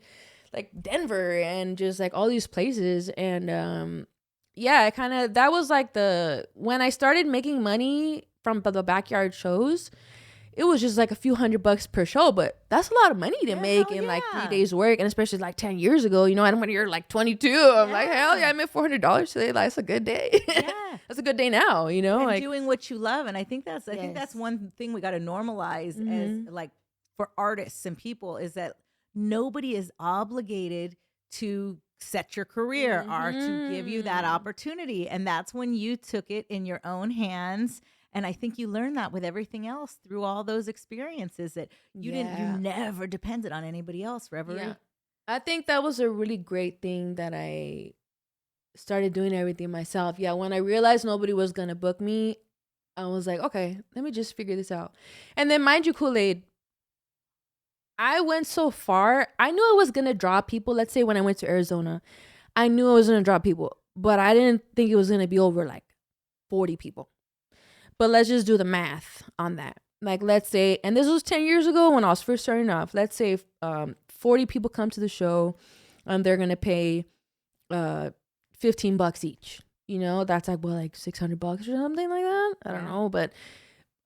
like Denver and just like all these places. And yeah, I kind of, that was like when I started making money from the backyard shows, it was just like a few $100 per show, but that's a lot of money to make in like 3 days work. And especially like 10 years ago, you know, and when you're like 22, I'm like, hell yeah, I made $400 today. That's a good day. Yeah. That's a good day now, you know, and like doing what you love. And I think that's one thing we got to normalize as like for artists and people is that nobody is obligated to set your career or to give you that opportunity. And that's when you took it in your own hands. And I think you learned that with everything else through all those experiences that you never depended on anybody else, Reverie. Yeah. I think that was a really great thing that I started doing everything myself. Yeah, when I realized nobody was going to book me, I was like, okay, let me just figure this out. And then mind you, Khool Aid, I went so far. I knew I was going to draw people. Let's say when I went to Arizona, I knew I was going to draw people, but I didn't think it was going to be over like 40 people. But let's just do the math on that. Like, let's say, and this was 10 years ago when I was first starting off. Let's say 40 people come to the show and they're going to pay $15 each. You know, that's like, well, like $600 or something like that. I don't know. But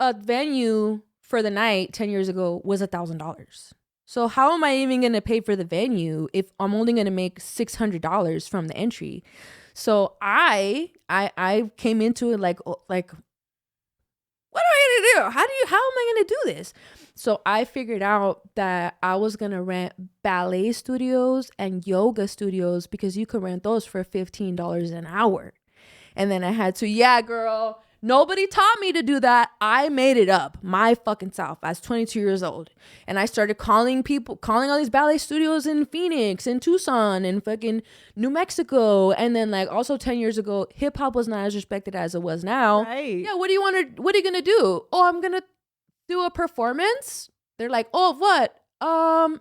a venue for the night 10 years ago was $1,000. So how am I even going to pay for the venue if I'm only going to make $600 from the entry? So I came into it like, what am I going to do? How am I going to do this? So I figured out that I was going to rent ballet studios and yoga studios because you could rent those for $15 an hour. And then I had to, yeah, girl, nobody taught me to do that. I made it up my fucking self. I was 22 years old. And I started calling all these ballet studios in Phoenix and Tucson and fucking New Mexico. And then like also 10 years ago, hip hop was not as respected as it was now. Right. Yeah, what are you going to do? Oh, I'm going to do a performance. They're like, oh, what?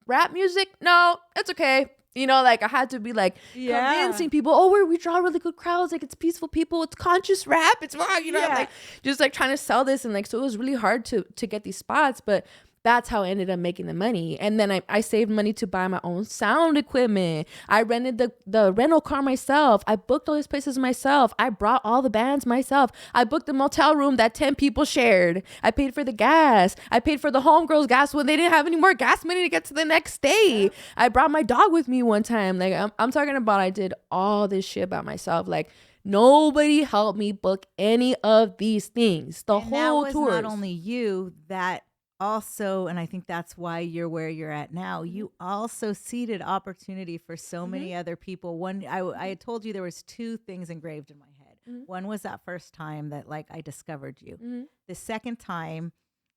Rap music? No, it's okay. You know, like I had to be like convincing people, oh, we draw really good crowds. Like it's peaceful people. It's conscious rap. It's wrong. You know, like just like trying to sell this. And like, so it was really hard to get these spots, but that's how I ended up making the money. And then I saved money to buy my own sound equipment. I rented the rental car myself. I booked all these places myself. I brought all the bands myself. I booked the motel room that 10 people shared. I paid for the gas. I paid for the homegirls gas when they didn't have any more gas money to get to the next day. Yeah. I brought my dog with me one time. Like I'm talking about I did all this shit by myself. Like nobody helped me book any of these things. The whole tour. Not only you, that also, and I think that's why you're where you're at now, you also seeded opportunity for so many other people. One, I had told you there was two things engraved in my head. One was that first time that like I discovered you. The second time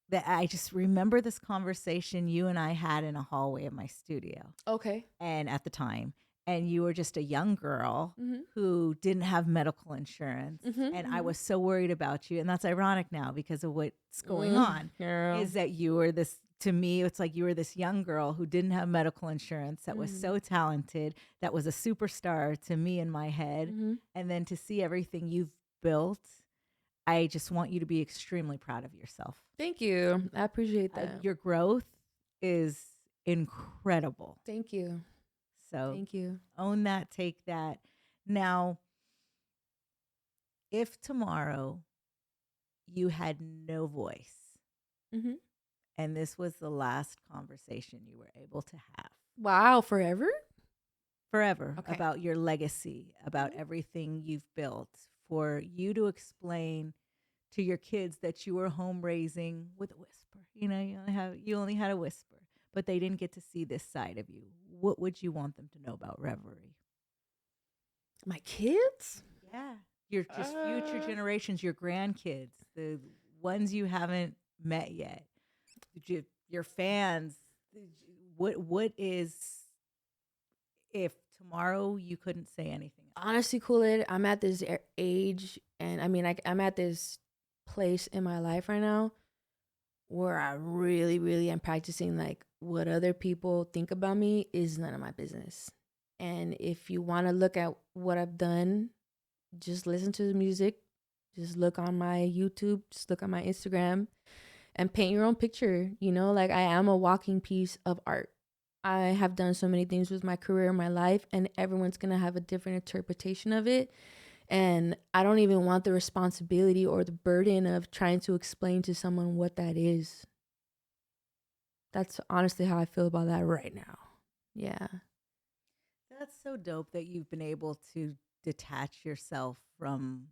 that I just remember this conversation you and I had in a hallway of my studio. Okay. And at the time. And you were just a young girl who didn't have medical insurance. And I was so worried about you. And that's ironic now because of what's going on. Girl. Is that you were this, to me, it's like you were this young girl who didn't have medical insurance that was so talented, that was a superstar to me in my head. And then to see everything you've built, I just want you to be extremely proud of yourself. Thank you. I appreciate that. Your growth is incredible. Thank you. So thank you. Own that, take that. Now, if tomorrow you had no voice and this was the last conversation you were able to have. Wow, forever? Forever. Okay. About your legacy, about everything you've built, for you to explain to your kids that you were home raising with a whisper. You know, you only had a whisper, but they didn't get to see this side of you. What would you want them to know about Reverie? My kids? Yeah. Your just future generations, your grandkids, the ones you haven't met yet, your fans. What is, if tomorrow you couldn't say anything else? Honestly, Khool Aid, I'm at this age, and I mean, I'm at this place in my life right now where I really, really am practicing like what other people think about me is none of my business. And if you want to look at what I've done, just listen to the music, just look on my YouTube, just look on my Instagram and paint your own picture. You know, like I am a walking piece of art. I have done so many things with my career and my life, and everyone's going to have a different interpretation of it. And I don't even want the responsibility or the burden of trying to explain to someone what that is. That's honestly how I feel about that right now. Yeah. That's so dope that you've been able to detach yourself from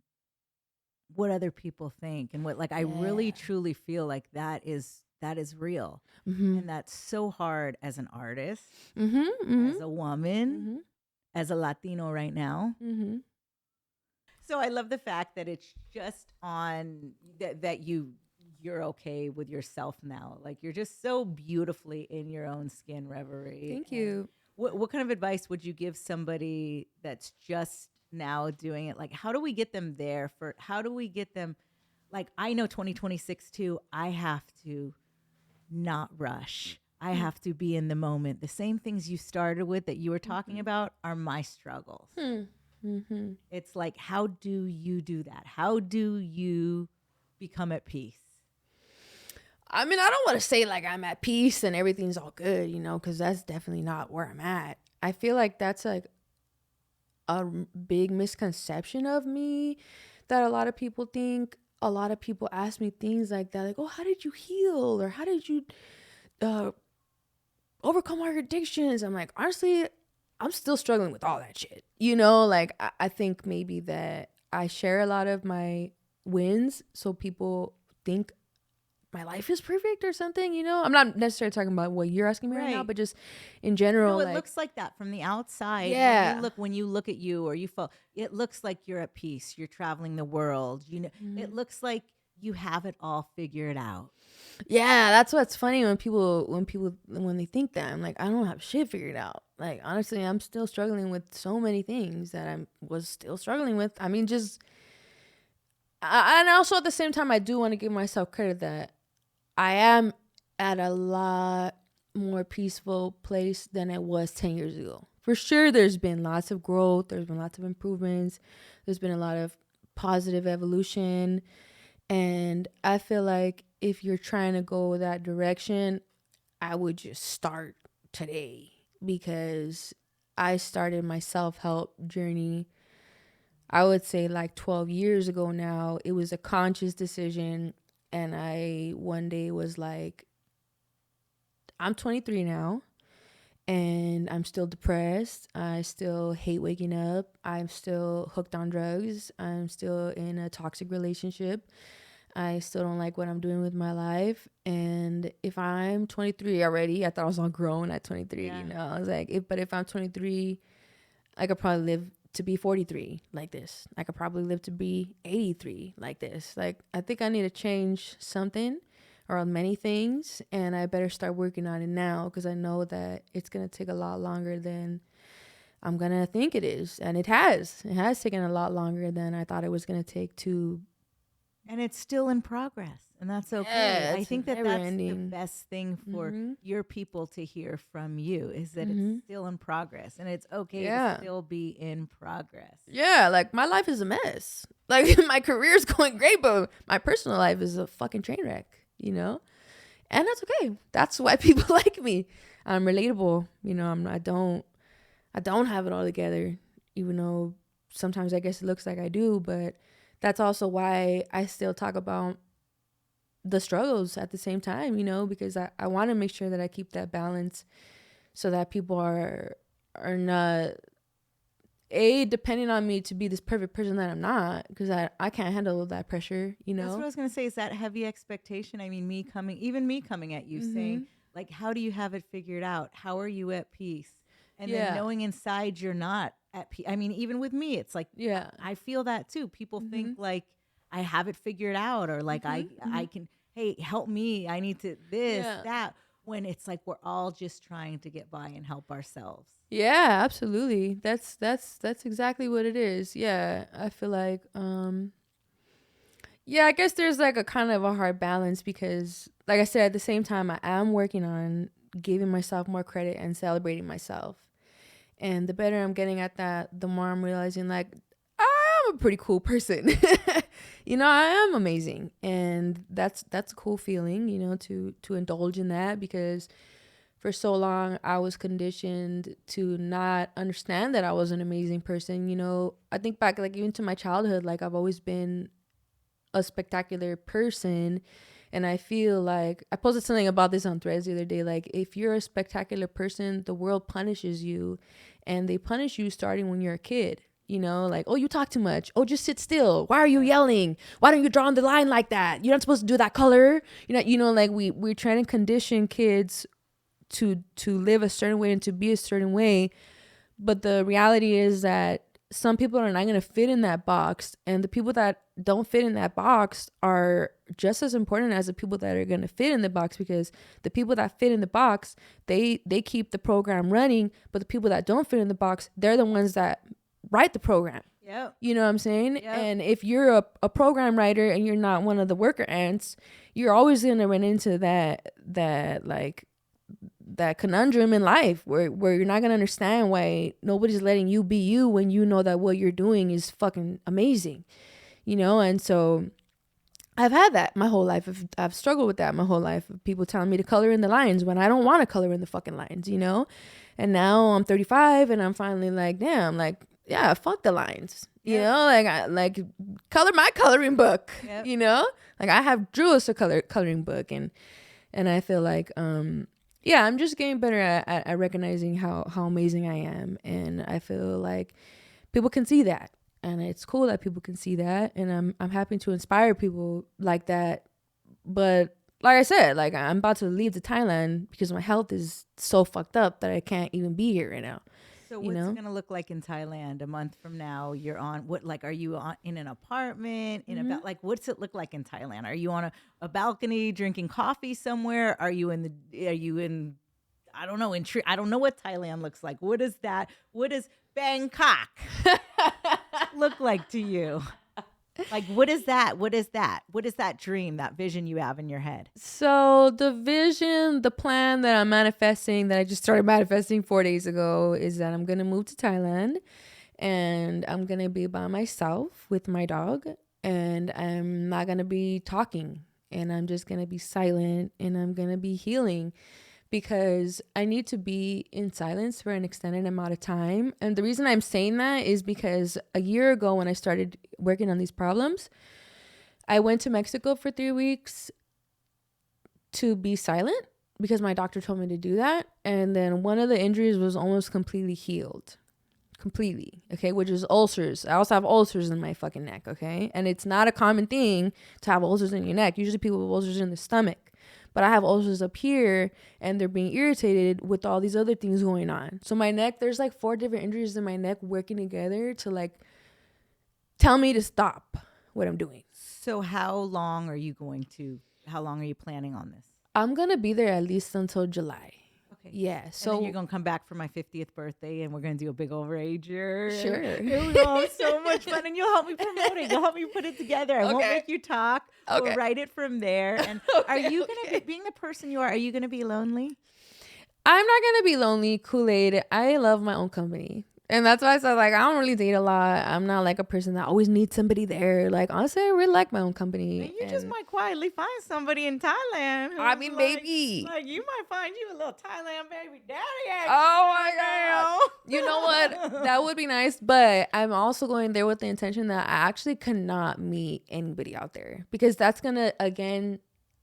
what other people think and what, like, I really truly feel like that is real. And that's so hard as an artist, as a woman, as a Latino right now. So I love the fact that it's just on that you're okay with yourself now. Like you're just so beautifully in your own skin, Reverie. Thank you. What kind of advice would you give somebody that's just now doing it? Like, how do we get them there? How do we get them? Like, I know 2026 too. I have to not rush. I have to be in the moment. The same things you started with that you were talking about are my struggles. It's like, how do you do that? How do you become at peace? I mean, I don't want to say like I'm at peace and everything's all good, you know, because that's definitely not where I'm at. I feel like that's like a big misconception of me that a lot of people think. A lot of people ask me things like that, like, oh, how did you heal? Or how did you overcome all your addictions? I'm like, honestly, I'm still struggling with all that shit. You know, like I think maybe that I share a lot of my wins so people think my life is perfect or something, you know? I'm not necessarily talking about what you're asking me right now, but just in general. No, it looks like that from the outside. Yeah. When you look at you or you fall, it looks like you're at peace. You're traveling the world. You know, it looks like you have it all figured out. Yeah, that's what's funny when they think that. I'm like, I don't have shit figured out. Like, honestly, I'm still struggling with so many things that I was still struggling with. I mean, and also at the same time, I do want to give myself credit that I am at a lot more peaceful place than I was 10 years ago. For sure, there's been lots of growth. There's been lots of improvements. There's been a lot of positive evolution. And I feel like if you're trying to go that direction, I would just start today, because I started my self-help journey, I would say like 12 years ago now. It was a conscious decision. And I one day was like, I'm 23 now and I'm still depressed. I still hate waking up. I'm still hooked on drugs. I'm still in a toxic relationship. I still don't like what I'm doing with my life. And if I'm 23 already, I thought I was all grown at 23, you know, I was like, if I'm 23, I could probably live to be 43 like this. I could probably live to be 83 like this. Like, I think I need to change something or many things, and I better start working on it now, because I know that it's going to take a lot longer than I'm going to think it is. And it has taken a lot longer than I thought it was going to take to. And it's still in progress, and that's okay. Yeah, I think that's the best thing for your people to hear from you, is that it's still in progress, and it's okay to still be in progress. Yeah, like my life is a mess. Like my career's going great, but my personal life is a fucking train wreck, you know? And that's okay. That's why people like me. I'm relatable, you know. I don't have it all together, even though sometimes I guess it looks like I do, but that's also why I still talk about the struggles at the same time, you know, because I want to make sure that I keep that balance so that people are not depending on me to be this perfect person that I'm not, because I can't handle that pressure, you know. That's what I was going to say, is that heavy expectation. I mean, me coming at you saying, like, how do you have it figured out? How are you at peace? And then knowing inside you're not at peace. I mean, even with me, it's like, I feel that too. People think like I have it figured out, or like I can, hey, help me. I need to that. When it's like we're all just trying to get by and help ourselves. Yeah, absolutely. That's exactly what it is. Yeah, I feel like Yeah, I guess there's like a kind of a hard balance because, like I said, at the same time, I am working on giving myself more credit and celebrating myself. And the better I'm getting at that, the more I'm realizing like I'm a pretty cool person. You know, I am amazing, and that's a cool feeling. You know, to indulge in that because for so long I was conditioned to not understand that I was an amazing person. You know, I think back like even to my childhood, like I've always been a spectacular person. And I feel like I posted something about this on Threads the other day. Like, if you're a spectacular person, the world punishes you, and they punish you starting when you're a kid. You know, like, oh, you talk too much. Oh, just sit still. Why are you yelling? Why don't you draw on the line like that? You're not supposed to do that color. Like we're trying to condition kids to live a certain way and to be a certain way. But the reality is that some people are not going to fit in that box, and the people that don't fit in that box are just as important as the people that are going to fit in the box, because the people that fit in the box, they keep the program running, but the people that don't fit in the box, they're the ones that write the program. Yep. You know what I'm saying? Yep. And if you're a program writer and you're not one of the worker ants, you're always going to run into that conundrum in life where you're not gonna understand why nobody's letting you be you when you know that what you're doing is fucking amazing, you know. And so I've had that my whole life. I've struggled with that my whole life. People telling me to color in the lines when I don't want to color in the fucking lines, you know. And now I'm 35 and I'm finally like, damn, like, yeah, fuck the lines, you know, like color my coloring book, you know, like I have drew us a coloring book, and I feel like yeah, I'm just getting better at recognizing how amazing I am. And I feel like people can see that. And it's cool that people can see that. And I'm happy to inspire people like that. But like I said, like I'm about to leave to Thailand because my health is so fucked up that I can't even be here right now. So what's it going to look like in Thailand a month from now? You're on what, like, are you in an apartment like, what's it look like in Thailand? Are you on a balcony drinking coffee somewhere? Are you in I don't know, I don't know what Thailand looks like. What does Bangkok look like to you? Like, what is that? What is that dream, that vision you have in your head? So the vision, the plan that I'm manifesting, that I just started manifesting 4 days ago, is that I'm going to move to Thailand and I'm going to be by myself with my dog, and I'm not going to be talking, and I'm just going to be silent, and I'm going to be healing, because I need to be in silence for an extended amount of time. And the reason I'm saying that is because a year ago when I started working on these problems, I went to Mexico for 3 weeks to be silent because my doctor told me to do that. And then one of the injuries was almost completely healed. Completely. Okay. Which is ulcers. I also have ulcers in my fucking neck. Okay. And it's not a common thing to have ulcers in your neck. Usually people have ulcers in the stomach. But I have ulcers up here and they're being irritated with all these other things going on. So my neck, there's like 4 different injuries in my neck working together to like tell me to stop what I'm doing. So how long are you planning on this? I'm going to be there at least until July. Okay. Yeah. So and then you're going to come back for my 50th birthday and we're going to do a big overager. Sure. It was so much fun. And you'll help me promote it. You'll help me put it together. I won't make you talk. Okay. We'll write it from there. And are you going to be, being the person you are you going to be lonely? I'm not going to be lonely. Khool Aid. I love my own company. And that's why I said, like, I don't really date a lot. I'm not like a person that always needs somebody there. Like, honestly, I really like my own company. And you just might quietly find somebody in Thailand. I mean, maybe. Like, you might find you a little Thailand baby daddy. Oh, my God. You know what? That would be nice. But I'm also going there with the intention that I actually cannot meet anybody out there. Because that's going to, again,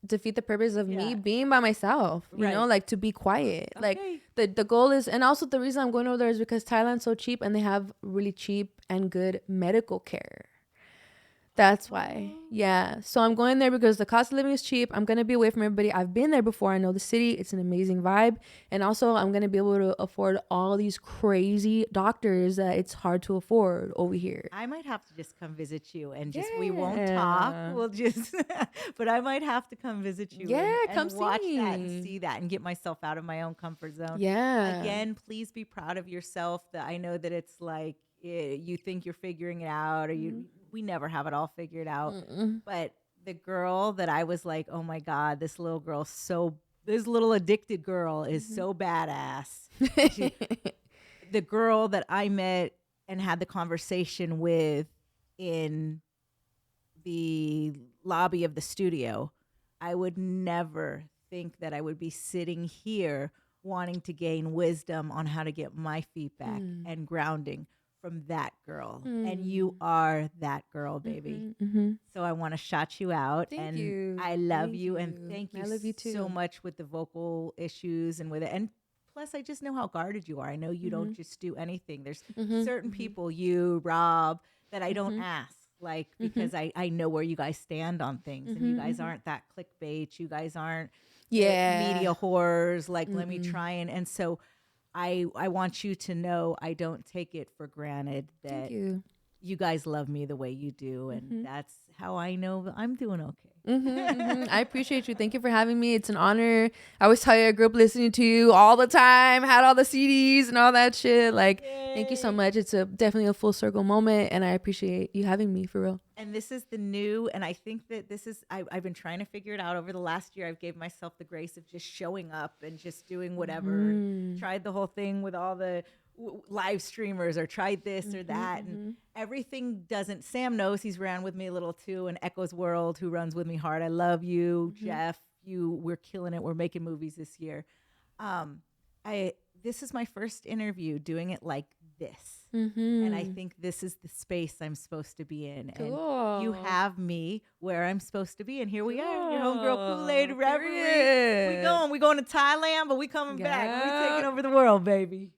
defeat the purpose of me being by myself, you know, like to be quiet. Okay. Like the goal is, and also the reason I'm going over there is because Thailand's so cheap and they have really cheap and good medical care. That's why. Yeah. So I'm going there because the cost of living is cheap. I'm going to be away from everybody. I've been there before. I know the city. It's an amazing vibe. And also I'm going to be able to afford all these crazy doctors that it's hard to afford over here. I might have to just come visit you and just, we won't talk. We'll just, but I might have to come visit you. And come watch that and see that and get myself out of my own comfort zone. Yeah. Again, please be proud of yourself. That I know that it's like, you think you're figuring it out, or we never have it all figured out. But the girl that I was like, oh my God, this little addicted girl is so badass. The girl that I met and had the conversation with in the lobby of the studio, I would never think that I would be sitting here wanting to gain wisdom on how to get my feet back and grounding from that girl. And you are that girl, baby. So I want to shout you out. Thank you. I love you. And thank you, I love you too. so much with the vocal issues and with it. And plus, I just know how guarded you are. I know you don't just do anything. There's certain people, you, Rob, that I don't ask. Like, because I know where you guys stand on things, and you guys aren't that clickbait. You guys aren't media whores. Like, let me try and so I want you to know I don't take it for granted that you guys love me the way you do, and that's how I know I'm doing okay. I appreciate you. Thank you for having me. It's an honor. I always tell you, I grew up listening to you all the time, had all the CDs and all that shit. Like, thank you so much. It's definitely a full circle moment, and I appreciate you having me for real. And this is the new, and I think that this is, I've been trying to figure it out over the last year. I've gave myself the grace of just showing up and just doing whatever. Tried the whole thing with all the live streamers, or tried this or that, and everything doesn't. Sam knows, he's ran with me a little too, and Echo's World, who runs with me hard. I love you, Jeff. We're killing it. We're making movies this year. This is my first interview doing it like this, and I think this is the space I'm supposed to be in. Cool. And you have me where I'm supposed to be, and here we are, your homegirl Khool Aid, Reverie. We going to Thailand, but we coming back. We taking over the world, baby.